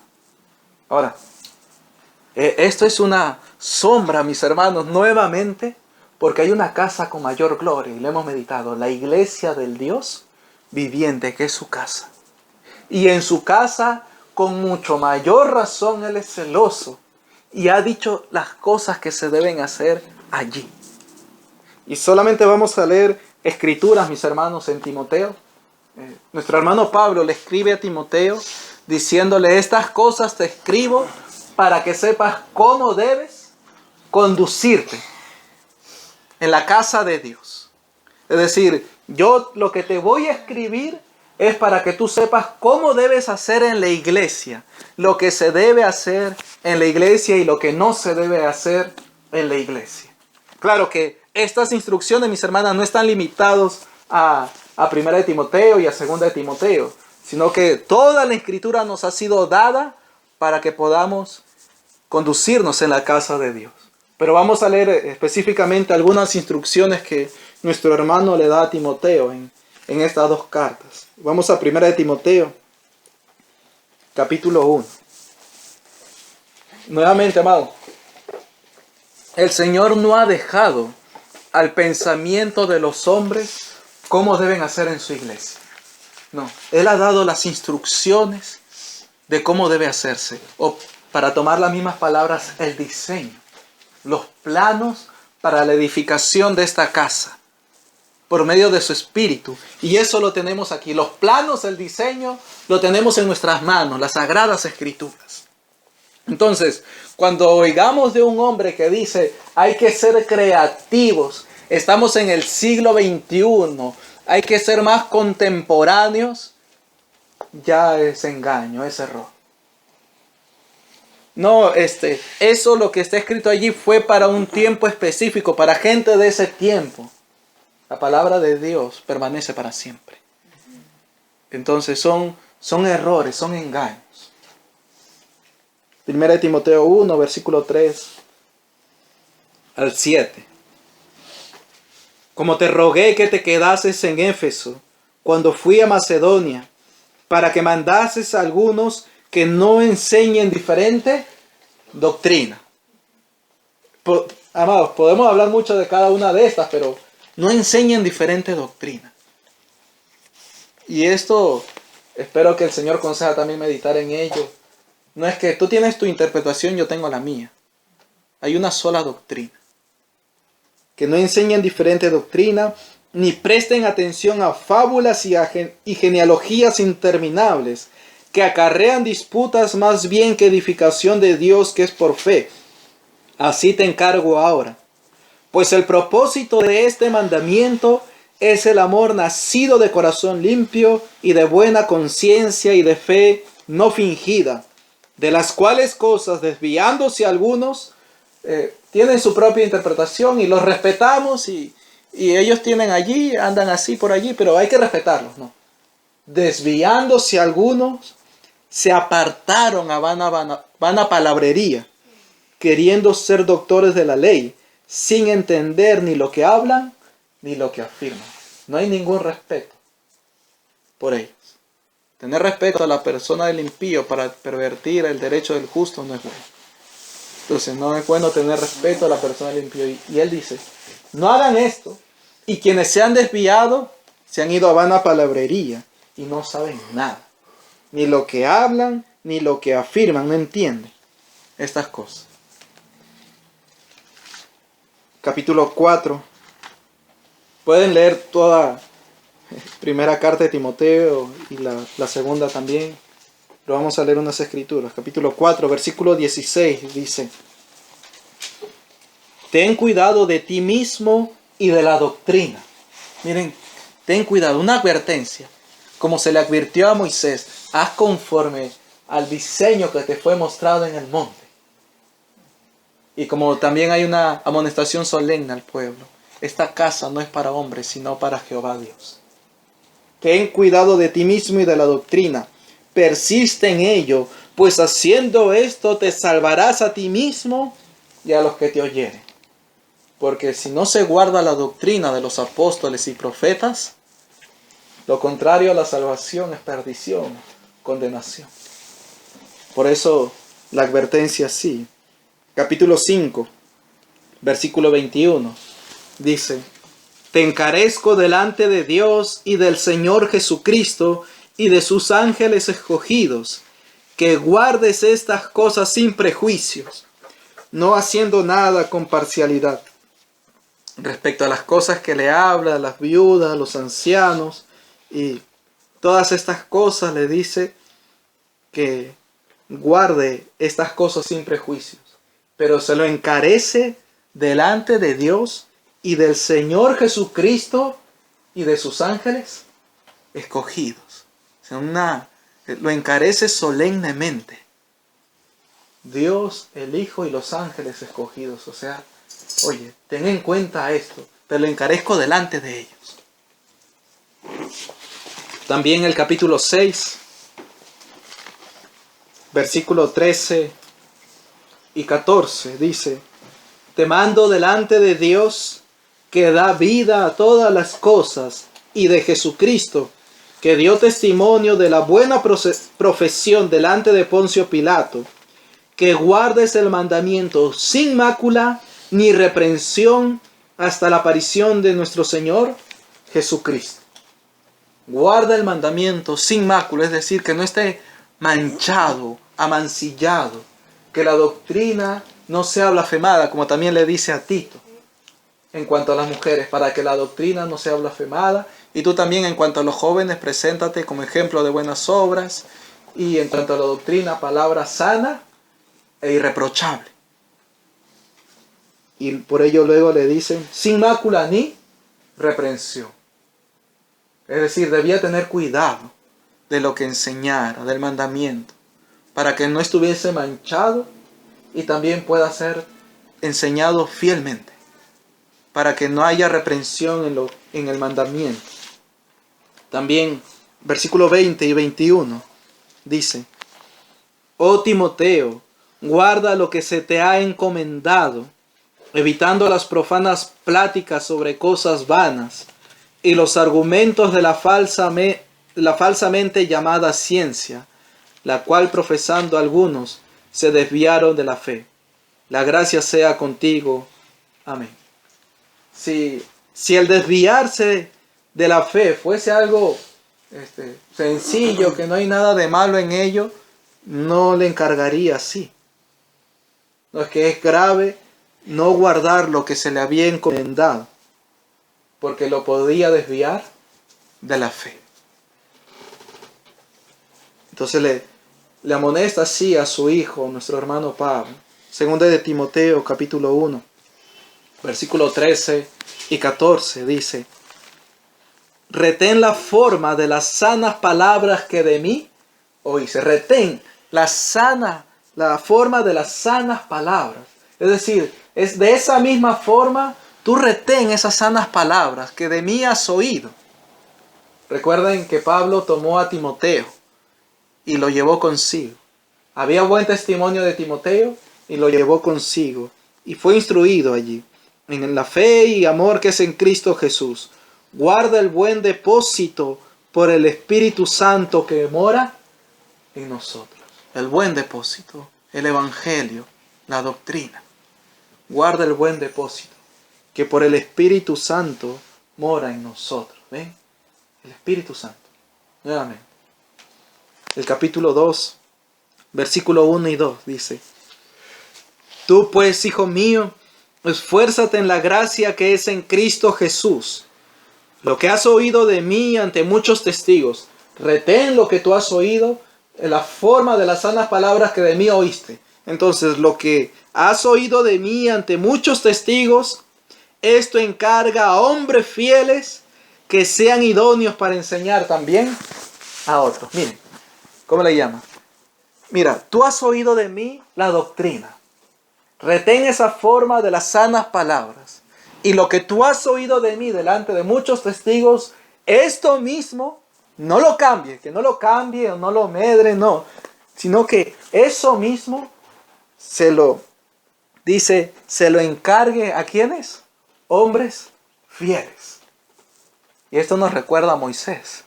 Ahora, esto es una sombra, mis hermanos, nuevamente, porque hay una casa con mayor gloria, y lo hemos meditado, la iglesia del Dios viviente, que es su casa. Y en su casa, con mucho mayor razón, Él es celoso, y ha dicho las cosas que se deben hacer allí. Y solamente vamos a leer escrituras, mis hermanos, en Timoteo. Nuestro hermano Pablo le escribe a Timoteo, diciéndole, estas cosas te escribo para que sepas cómo debes conducirte en la casa de Dios. Es decir, yo lo que te voy a escribir es para que tú sepas cómo debes hacer en la iglesia, lo que se debe hacer en la iglesia y lo que no se debe hacer en la iglesia. Claro que estas instrucciones, mis hermanas, no están limitadas a 1 de Timoteo y a 2 de Timoteo, sino que toda la escritura nos ha sido dada para que podamos conducirnos en la casa de Dios. Pero vamos a leer específicamente algunas instrucciones que nuestro hermano le da a Timoteo en estas dos cartas. Vamos a 1 de Timoteo, capítulo 1. Nuevamente, amado, el Señor no ha dejado al pensamiento de los hombres cómo deben hacer en su iglesia. No, Él ha dado las instrucciones de cómo debe hacerse. O para tomar las mismas palabras, el diseño, los planos para la edificación de esta casa, por medio de su Espíritu. Y eso lo tenemos aquí. Los planos, el diseño, lo tenemos en nuestras manos, las Sagradas Escrituras. Entonces, cuando oigamos de un hombre que dice, hay que ser creativos, estamos en el siglo XXI, hay que ser más contemporáneos, ya es engaño, es error. No, eso lo que está escrito allí fue para un tiempo específico, para gente de ese tiempo. La palabra de Dios permanece para siempre. Entonces son errores, son engaños. 1 de Timoteo 1, versículo 3 al 7. Como te rogué que te quedases en Éfeso cuando fui a Macedonia, para que mandases a algunos que no enseñen diferente doctrina. Amados, podemos hablar mucho de cada una de estas, pero no enseñen diferente doctrina. Y esto, espero que el Señor conceda también meditar en ello. No es que tú tienes tu interpretación, yo tengo la mía. Hay una sola doctrina. Que no enseñen diferente doctrina, ni presten atención a fábulas y genealogías interminables, que acarrean disputas más bien que edificación de Dios que es por fe. Así te encargo ahora. Pues el propósito de este mandamiento es el amor nacido de corazón limpio y de buena conciencia y de fe no fingida, de las cuales cosas, desviándose algunos, tienen su propia interpretación y los respetamos y ellos tienen allí, andan así por allí, pero hay que respetarlos, ¿no? Desviándose algunos, se apartaron a vana palabrería, queriendo ser doctores de la ley, sin entender ni lo que hablan ni lo que afirman. No hay ningún respeto por ellos. Tener respeto a la persona del impío para pervertir el derecho del justo no es bueno. Entonces no es bueno tener respeto a la persona del impío. Y él dice, no hagan esto. Y quienes se han desviado se han ido a vana palabrería y no saben nada. Ni lo que hablan ni lo que afirman, no entienden estas cosas. Capítulo 4. Pueden leer toda primera carta de Timoteo y la segunda también. Pero vamos a leer unas escrituras. Capítulo 4, versículo 16 dice: ten cuidado de ti mismo y de la doctrina. Miren, ten cuidado, una advertencia. Como se le advirtió a Moisés, haz conforme al diseño que te fue mostrado en el monte. Y como también hay una amonestación solemne al pueblo, esta casa no es para hombres, sino para Jehová Dios. Ten cuidado de ti mismo y de la doctrina. Persiste en ello, pues haciendo esto te salvarás a ti mismo y a los que te oyeren. Porque si no se guarda la doctrina de los apóstoles y profetas, lo contrario a la salvación es perdición, condenación. Por eso la advertencia sí. Capítulo 5, versículo 21, dice: te encarezco delante de Dios y del Señor Jesucristo y de sus ángeles escogidos, que guardes estas cosas sin prejuicios, no haciendo nada con parcialidad. Respecto a las cosas que le habla a las viudas, a los ancianos y todas estas cosas, le dice que guarde estas cosas sin prejuicios. Pero se lo encarece delante de Dios y del Señor Jesucristo y de sus ángeles escogidos. O sea, lo encarece solemnemente. Dios, el Hijo y los ángeles escogidos. O sea, oye, ten en cuenta esto. Te lo encarezco delante de ellos. También el capítulo 6, versículo 13 y 14 dice: te mando delante de Dios, que da vida a todas las cosas, y de Jesucristo, que dio testimonio de la buena profesión delante de Poncio Pilato, que guardes el mandamiento sin mácula ni reprensión hasta la aparición de nuestro Señor Jesucristo. Guarda el mandamiento sin mácula, es decir, que no esté manchado, amancillado, que la doctrina no sea blasfemada, como también le dice a Tito en cuanto a las mujeres, para que la doctrina no sea blasfemada. Y tú también, en cuanto a los jóvenes, preséntate como ejemplo de buenas obras, y en cuanto a la doctrina, palabra sana e irreprochable. Y por ello luego le dicen sin mácula ni reprensión. Es decir, debía tener cuidado de lo que enseñara, del mandamiento, para que no estuviese manchado y también pueda ser enseñado fielmente, para que no haya reprensión en el mandamiento. También versículo 20 y 21 dice: oh Timoteo, guarda lo que se te ha encomendado, evitando las profanas pláticas sobre cosas vanas y los argumentos de la falsamente llamada ciencia, la cual profesando algunos se desviaron de la fe. La gracia sea contigo. Amén. Si el desviarse de la fe fuese algo sencillo, que no hay nada de malo en ello, no le encargaría así. No, es que es grave no guardar lo que se le había encomendado, porque lo podía desviar de la fe. Entonces le amonesta así a su hijo, nuestro hermano Pablo. Segunda de Timoteo, capítulo 1, versículo 13 y 14, dice: retén la forma de las sanas palabras que de mí oíste. Retén la forma de las sanas palabras. Es decir, es de esa misma forma, tú retén esas sanas palabras que de mí has oído. Recuerden que Pablo tomó a Timoteo y lo llevó consigo. Había buen testimonio de Timoteo y lo llevó consigo. Y fue instruido allí, en la fe y amor que es en Cristo Jesús. Guarda el buen depósito por el Espíritu Santo que mora en nosotros. El buen depósito, el Evangelio, la doctrina. Guarda el buen depósito que por el Espíritu Santo mora en nosotros. ¿Ven? El Espíritu Santo. Nuevamente. El capítulo 2, versículo 1 y 2 dice: tú pues, hijo mío, esfuérzate en la gracia que es en Cristo Jesús. Lo que has oído de mí ante muchos testigos, retén lo que tú has oído en la forma de las sanas palabras que de mí oíste. Entonces, lo que has oído de mí ante muchos testigos, esto encarga a hombres fieles que sean idóneos para enseñar también a otros. Miren, ¿cómo le llama? Mira, tú has oído de mí la doctrina. Retén esa forma de las sanas palabras. Y lo que tú has oído de mí delante de muchos testigos, esto mismo, no lo cambie, que no lo cambie o no lo medre, no. Sino que eso mismo se lo encargue a ¿quiénes? Hombres fieles. Y esto nos recuerda a Moisés.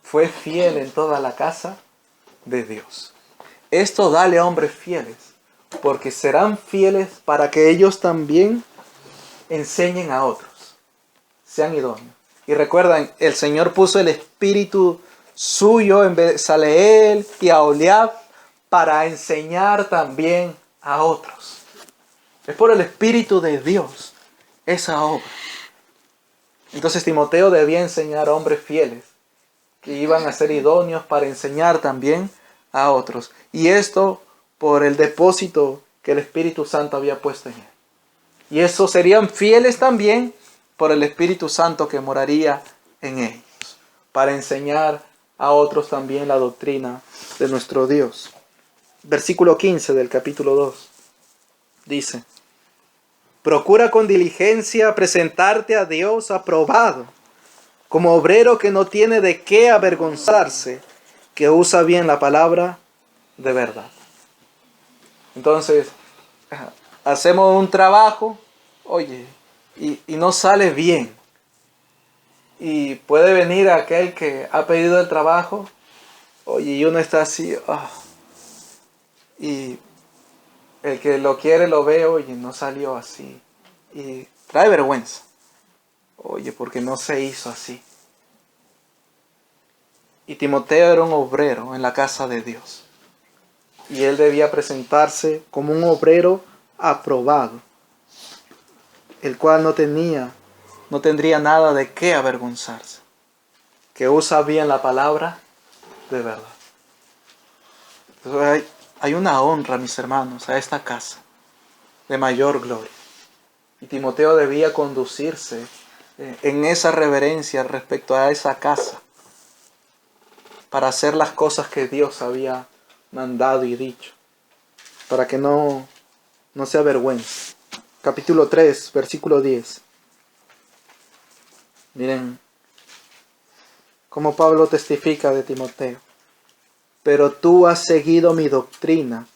Fue fiel en toda la casa de Dios. Esto dale a hombres fieles, porque serán fieles para que ellos también enseñen a otros, sean idóneos. Y recuerdan, el Señor puso el espíritu suyo en Bezaleel y a Oholiab para enseñar también a otros. Es por el Espíritu de Dios esa obra. Entonces Timoteo debía enseñar a hombres fieles que iban a ser idóneos para enseñar también a otros. Y esto por el depósito que el Espíritu Santo había puesto en él. Y esos serían fieles también por el Espíritu Santo que moraría en ellos, para enseñar a otros también la doctrina de nuestro Dios. Versículo 15 del capítulo 2 dice: procura con diligencia presentarte a Dios aprobado, como obrero que no tiene de qué avergonzarse, que usa bien la palabra de verdad. Entonces, hacemos un trabajo, oye, y no sale bien. Y puede venir aquel que ha pedido el trabajo, oye, y uno está así, y el que lo quiere lo ve, oye, no salió así. Y trae vergüenza, oye, porque no se hizo así. Y Timoteo era un obrero en la casa de Dios. Y él debía presentarse como un obrero aprobado, el cual no tendría nada de qué avergonzarse, que usa bien la palabra de verdad. Entonces hay una honra, mis hermanos, a esta casa de mayor gloria. Y Timoteo debía conducirse en esa reverencia respecto a esa casa, para hacer las cosas que Dios había mandado y dicho, para que no se avergüence. Capítulo 3, versículo 10. Miren cómo Pablo testifica de Timoteo. Pero tú has seguido mi doctrina,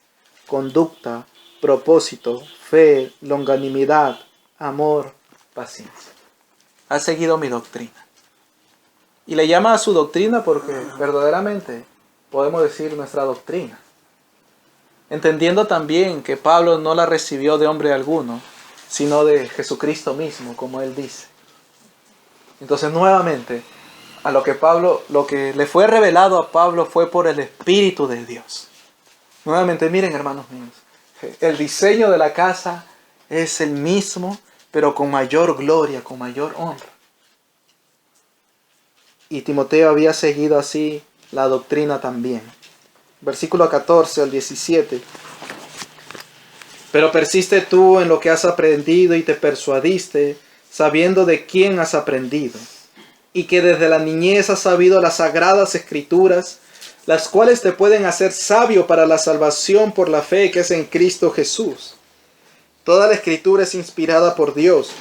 conducta, propósito, fe, longanimidad, amor, paciencia. Has seguido mi doctrina. Y le llama a su doctrina porque verdaderamente podemos decir, nuestra doctrina. Entendiendo también que Pablo no la recibió de hombre alguno, sino de Jesucristo mismo, como él dice. Entonces, nuevamente, a lo que le fue revelado a Pablo fue por el Espíritu de Dios. Nuevamente, miren, hermanos míos, el diseño de la casa es el mismo, pero con mayor gloria, con mayor honra. Y Timoteo había seguido así la doctrina también. Versículo 14 al 17. Pero persiste tú en lo que has aprendido y te persuadiste, sabiendo de quién has aprendido, y que desde la niñez has sabido las sagradas escrituras, las cuales te pueden hacer sabio para la salvación por la fe que es en Cristo Jesús. Toda la escritura es inspirada por Dios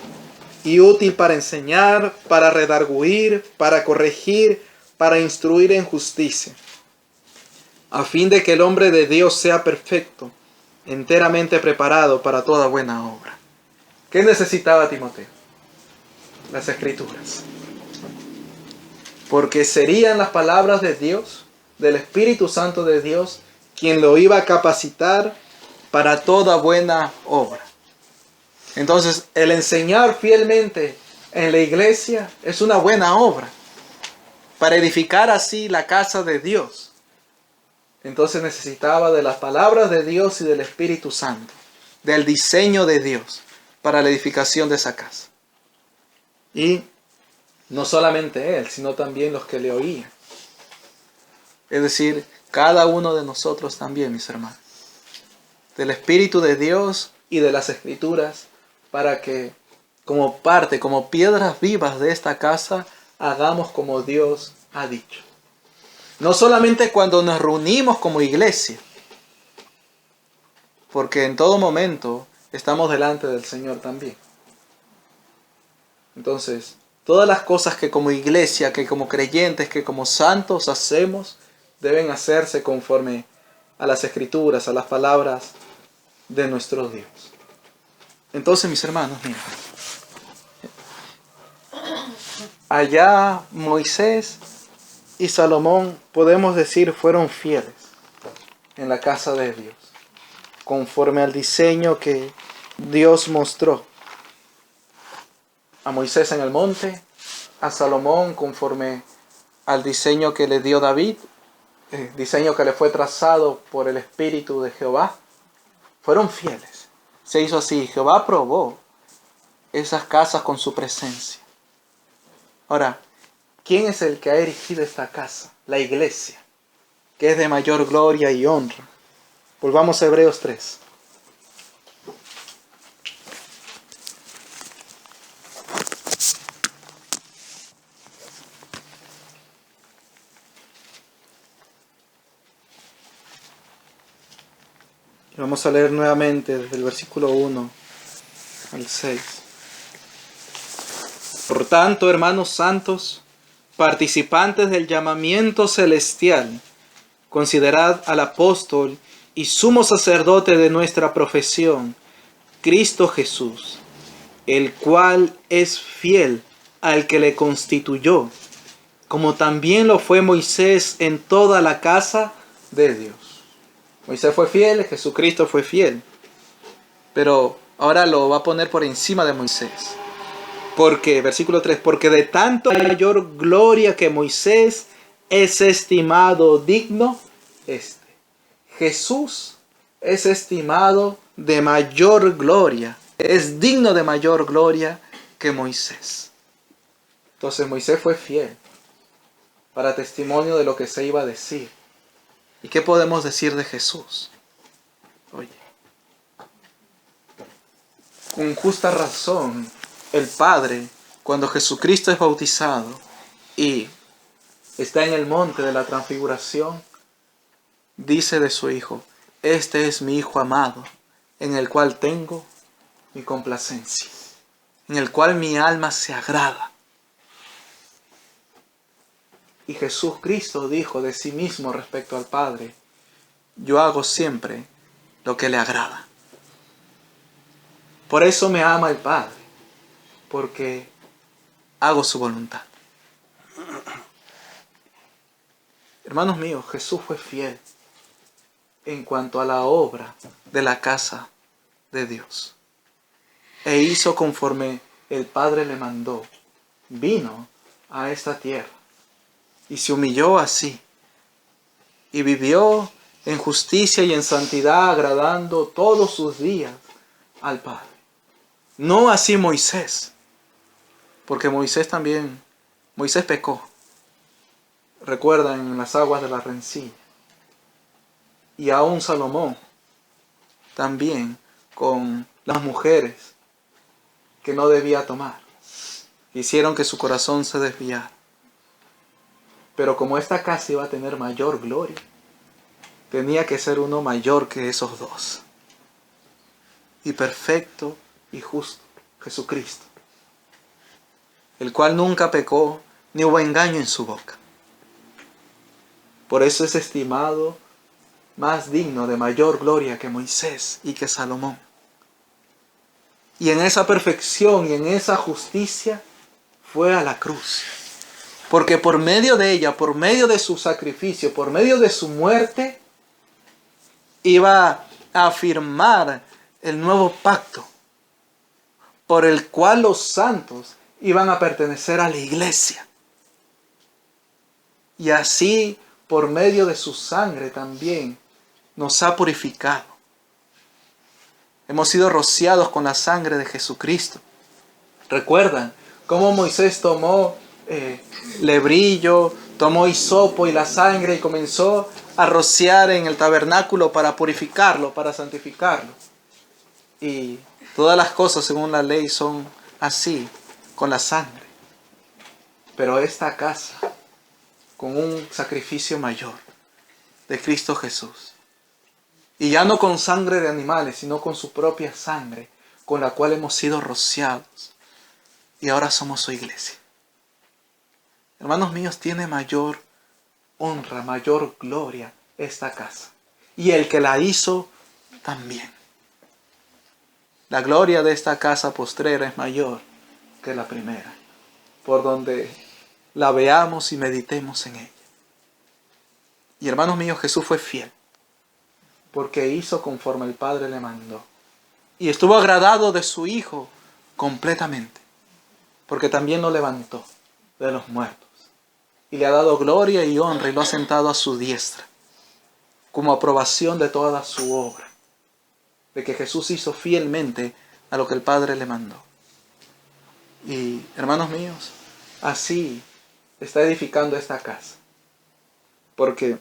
y útil para enseñar, para redarguir, para corregir, para instruir en justicia, a fin de que el hombre de Dios sea perfecto, enteramente preparado para toda buena obra. ¿Qué necesitaba Timoteo? Las escrituras. Porque serían las palabras de Dios, del Espíritu Santo de Dios, quien lo iba a capacitar para toda buena obra. Entonces, el enseñar fielmente en la iglesia es una buena obra, para edificar así la casa de Dios. Entonces necesitaba de las palabras de Dios y del Espíritu Santo, del diseño de Dios para la edificación de esa casa. Y no solamente él, sino también los que le oían. Es decir, cada uno de nosotros también, mis hermanos. Del Espíritu de Dios y de las Escrituras, para que como parte, como piedras vivas de esta casa, hagamos como Dios ha dicho. No solamente cuando nos reunimos como iglesia, porque en todo momento estamos delante del Señor también. Entonces, todas las cosas que como iglesia, que como creyentes, que como santos hacemos, deben hacerse conforme a las Escrituras, a las palabras de nuestro Dios. Entonces, mis hermanos, miren, allá Moisés y Salomón, podemos decir, fueron fieles en la casa de Dios, conforme al diseño que Dios mostró. A Moisés en el monte, a Salomón conforme al diseño que le dio David, diseño que le fue trazado por el Espíritu de Jehová. Fueron fieles. Se hizo así. Jehová aprobó esas casas con su presencia. Ahora, ¿quién es el que ha erigido esta casa? La iglesia, que es de mayor gloria y honra. Volvamos a Hebreos 3. Vamos a leer nuevamente desde el versículo 1 al 6. Por tanto, hermanos santos, participantes del llamamiento celestial, considerad al apóstol y sumo sacerdote de nuestra profesión, Cristo Jesús, el cual es fiel al que le constituyó, como también lo fue Moisés en toda la casa de Dios. Moisés fue fiel, Jesucristo fue fiel, pero ahora lo va a poner por encima de Moisés. Porque, versículo 3, porque de tanto mayor gloria que Moisés es estimado digno este. Jesús es estimado de mayor gloria, es digno de mayor gloria que Moisés. Entonces Moisés fue fiel para testimonio de lo que se iba a decir. ¿Y qué podemos decir de Jesús? Oye, con justa razón, el Padre, cuando Jesucristo es bautizado y está en el monte de la transfiguración, dice de su Hijo, este es mi Hijo amado, en el cual tengo mi complacencia, en el cual mi alma se agrada. Y Jesucristo dijo de sí mismo respecto al Padre, yo hago siempre lo que le agrada. Por eso me ama el Padre, porque hago su voluntad. Hermanos míos, Jesús fue fiel en cuanto a la obra de la casa de Dios. E hizo conforme el Padre le mandó. Vino a esta tierra y se humilló así. Y vivió en justicia y en santidad, agradando todos sus días al Padre. No así Moisés, porque Moisés pecó. Recuerdan en las aguas de la rencilla. Y aún Salomón, también con las mujeres que no debía tomar, hicieron que su corazón se desviara. Pero como esta casa iba a tener mayor gloria, tenía que ser uno mayor que esos dos. Y perfecto y justo, Jesucristo, el cual nunca pecó, ni hubo engaño en su boca. Por eso es estimado más digno de mayor gloria que Moisés y que Salomón. Y en esa perfección y en esa justicia fue a la cruz. Porque por medio de ella, por medio de su sacrificio, por medio de su muerte, iba a afirmar el nuevo pacto por el cual los santos iban a pertenecer a la iglesia. Y así, por medio de su sangre también, nos ha purificado. Hemos sido rociados con la sangre de Jesucristo. ¿Recuerdan cómo Moisés tomó lebrillo, tomó hisopo y la sangre y comenzó a rociar en el tabernáculo para purificarlo, para santificarlo? Y todas las cosas según la ley son así, con la sangre. Pero esta casa, con un sacrificio mayor de Cristo Jesús, y ya no con sangre de animales, sino con su propia sangre, con la cual hemos sido rociados, y ahora somos su iglesia. Hermanos míos, tiene mayor honra, mayor gloria esta casa. Y el que la hizo también. La gloria de esta casa postrera es mayor que la primera, por donde la veamos y meditemos en ella. Y hermanos míos, Jesús fue fiel, porque hizo conforme el Padre le mandó. Y estuvo agradado de su Hijo completamente, porque también lo levantó de los muertos. Y le ha dado gloria y honra y lo ha sentado a su diestra, como aprobación de toda su obra, de que Jesús hizo fielmente a lo que el Padre le mandó. Y hermanos míos, así está edificando esta casa. Porque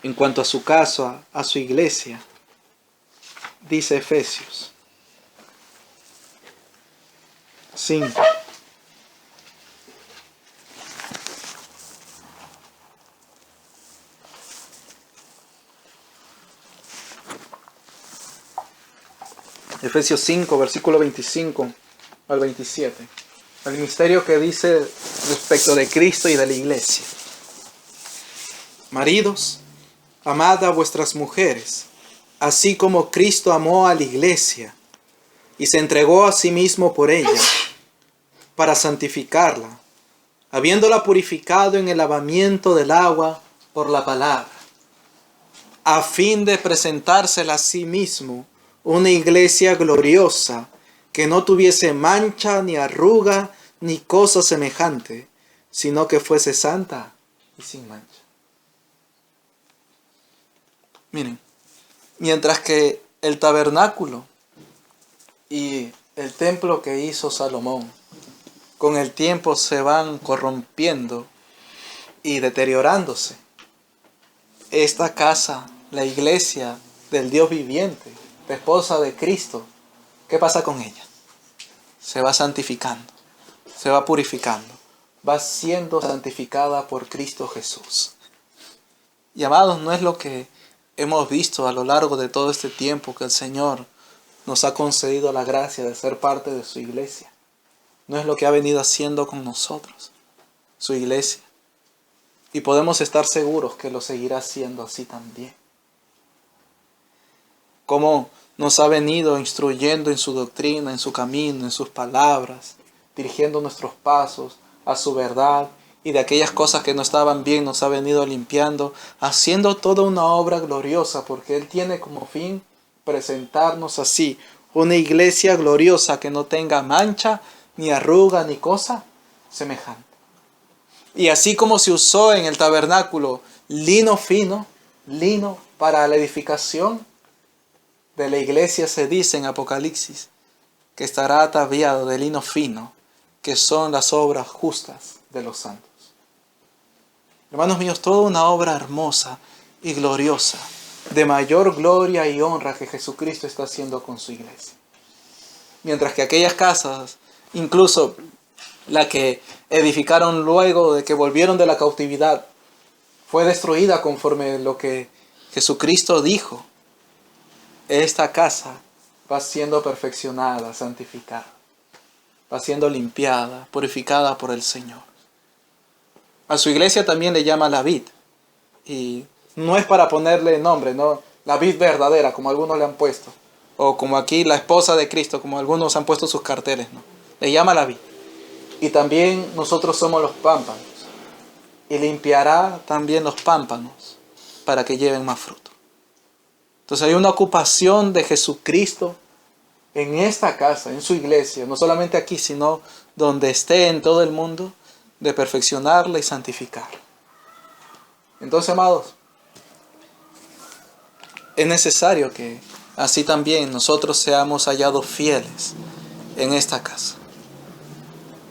en cuanto a su caso, a su iglesia, dice Efesios 5. Efesios 5, versículo 25 al 27. El misterio que dice respecto de Cristo y de la iglesia. Maridos, amad a vuestras mujeres, así como Cristo amó a la iglesia y se entregó a sí mismo por ella, para santificarla, habiéndola purificado en el lavamiento del agua por la palabra, a fin de presentársela a sí mismo una iglesia gloriosa, que no tuviese mancha, ni arruga, ni cosa semejante, sino que fuese santa y sin mancha. Miren, mientras que el tabernáculo y el templo que hizo Salomón, con el tiempo se van corrompiendo y deteriorándose, esta casa, la iglesia del Dios viviente, la esposa de Cristo, ¿qué pasa con ella? Se va santificando, se va purificando, va siendo santificada por Cristo Jesús. Y amados, no es lo que hemos visto a lo largo de todo este tiempo que el Señor nos ha concedido la gracia de ser parte de su iglesia. No es lo que ha venido haciendo con nosotros, su iglesia. Y podemos estar seguros que lo seguirá haciendo así también. Como nos ha venido instruyendo en su doctrina, en su camino, en sus palabras, dirigiendo nuestros pasos a su verdad y de aquellas cosas que no estaban bien nos ha venido limpiando, haciendo toda una obra gloriosa, porque Él tiene como fin presentarnos así, una iglesia gloriosa que no tenga mancha, ni arruga, ni cosa semejante. Y así como se usó en el tabernáculo lino fino, lino para la edificación de la iglesia, se dice en Apocalipsis que estará ataviado de lino fino, que son las obras justas de los santos. Hermanos míos, toda una obra hermosa y gloriosa, de mayor gloria y honra que Jesucristo está haciendo con su iglesia. Mientras que aquellas casas, incluso la que edificaron luego de que volvieron de la cautividad, fue destruida conforme lo que Jesucristo dijo. Esta casa va siendo perfeccionada, santificada, va siendo limpiada, purificada por el Señor. A su iglesia también le llama la vid, y no es para ponerle nombre, no, la vid verdadera, como algunos le han puesto, o como aquí la esposa de Cristo, como algunos han puesto sus carteles, no, le llama la vid. Y también nosotros somos los pámpanos, y limpiará también los pámpanos para que lleven más fruto. Entonces hay una ocupación de Jesucristo en esta casa, en su iglesia, no solamente aquí, sino donde esté en todo el mundo, de perfeccionarla y santificarla. Entonces, amados, es necesario que así también nosotros seamos hallados fieles en esta casa.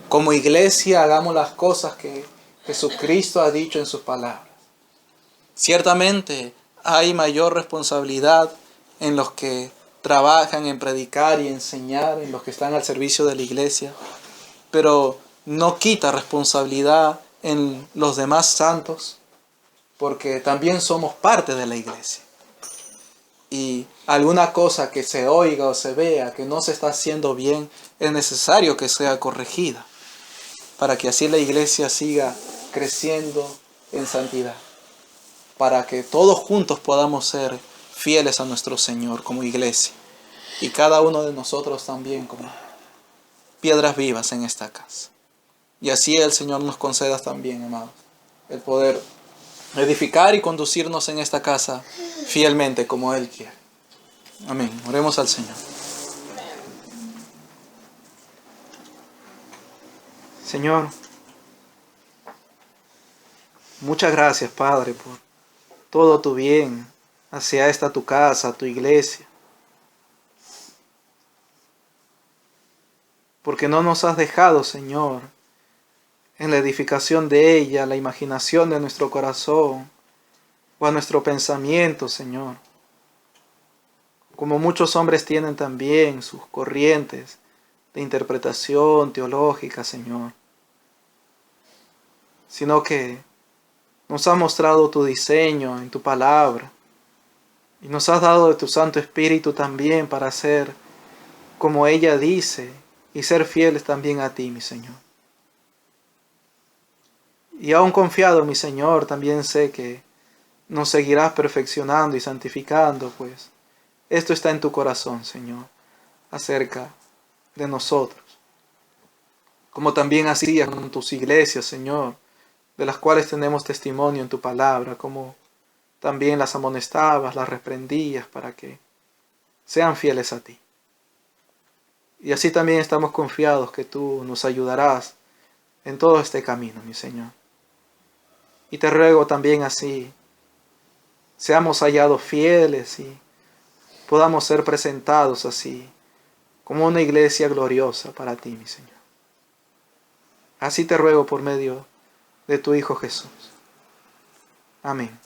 Como iglesia hagamos las cosas que Jesucristo ha dicho en sus palabras. Ciertamente hay mayor responsabilidad en los que trabajan en predicar y enseñar, en los que están al servicio de la iglesia, pero no quita responsabilidad en los demás santos, porque también somos parte de la iglesia. Y alguna cosa que se oiga o se vea que no se está haciendo bien, es necesario que sea corregida, para que así la iglesia siga creciendo en santidad, para que todos juntos podamos ser fieles a nuestro Señor como iglesia, y cada uno de nosotros también como piedras vivas en esta casa. Y así el Señor nos conceda también, amados, el poder edificar y conducirnos en esta casa fielmente como Él quiere. Amén. Oremos al Señor. Señor, muchas gracias, Padre, por todo tu bien hacia esta tu casa, tu iglesia. Porque no nos has dejado, Señor, en la edificación de ella, la imaginación de nuestro corazón o a nuestro pensamiento, Señor. Como muchos hombres tienen también sus corrientes de interpretación teológica, Señor. Sino que nos has mostrado tu diseño en tu palabra y nos has dado de tu Santo Espíritu también para ser como ella dice y ser fieles también a ti, mi Señor. Y aún confiado, mi Señor, también sé que nos seguirás perfeccionando y santificando, pues esto está en tu corazón, Señor, acerca de nosotros. Como también hacías con tus iglesias, Señor, de las cuales tenemos testimonio en tu palabra, como también las amonestabas, las reprendías para que sean fieles a ti. Y así también estamos confiados que tú nos ayudarás en todo este camino, mi Señor. Y te ruego también así, seamos hallados fieles y podamos ser presentados así, como una iglesia gloriosa para ti, mi Señor. Así te ruego por medio de tu Hijo Jesús. Amén.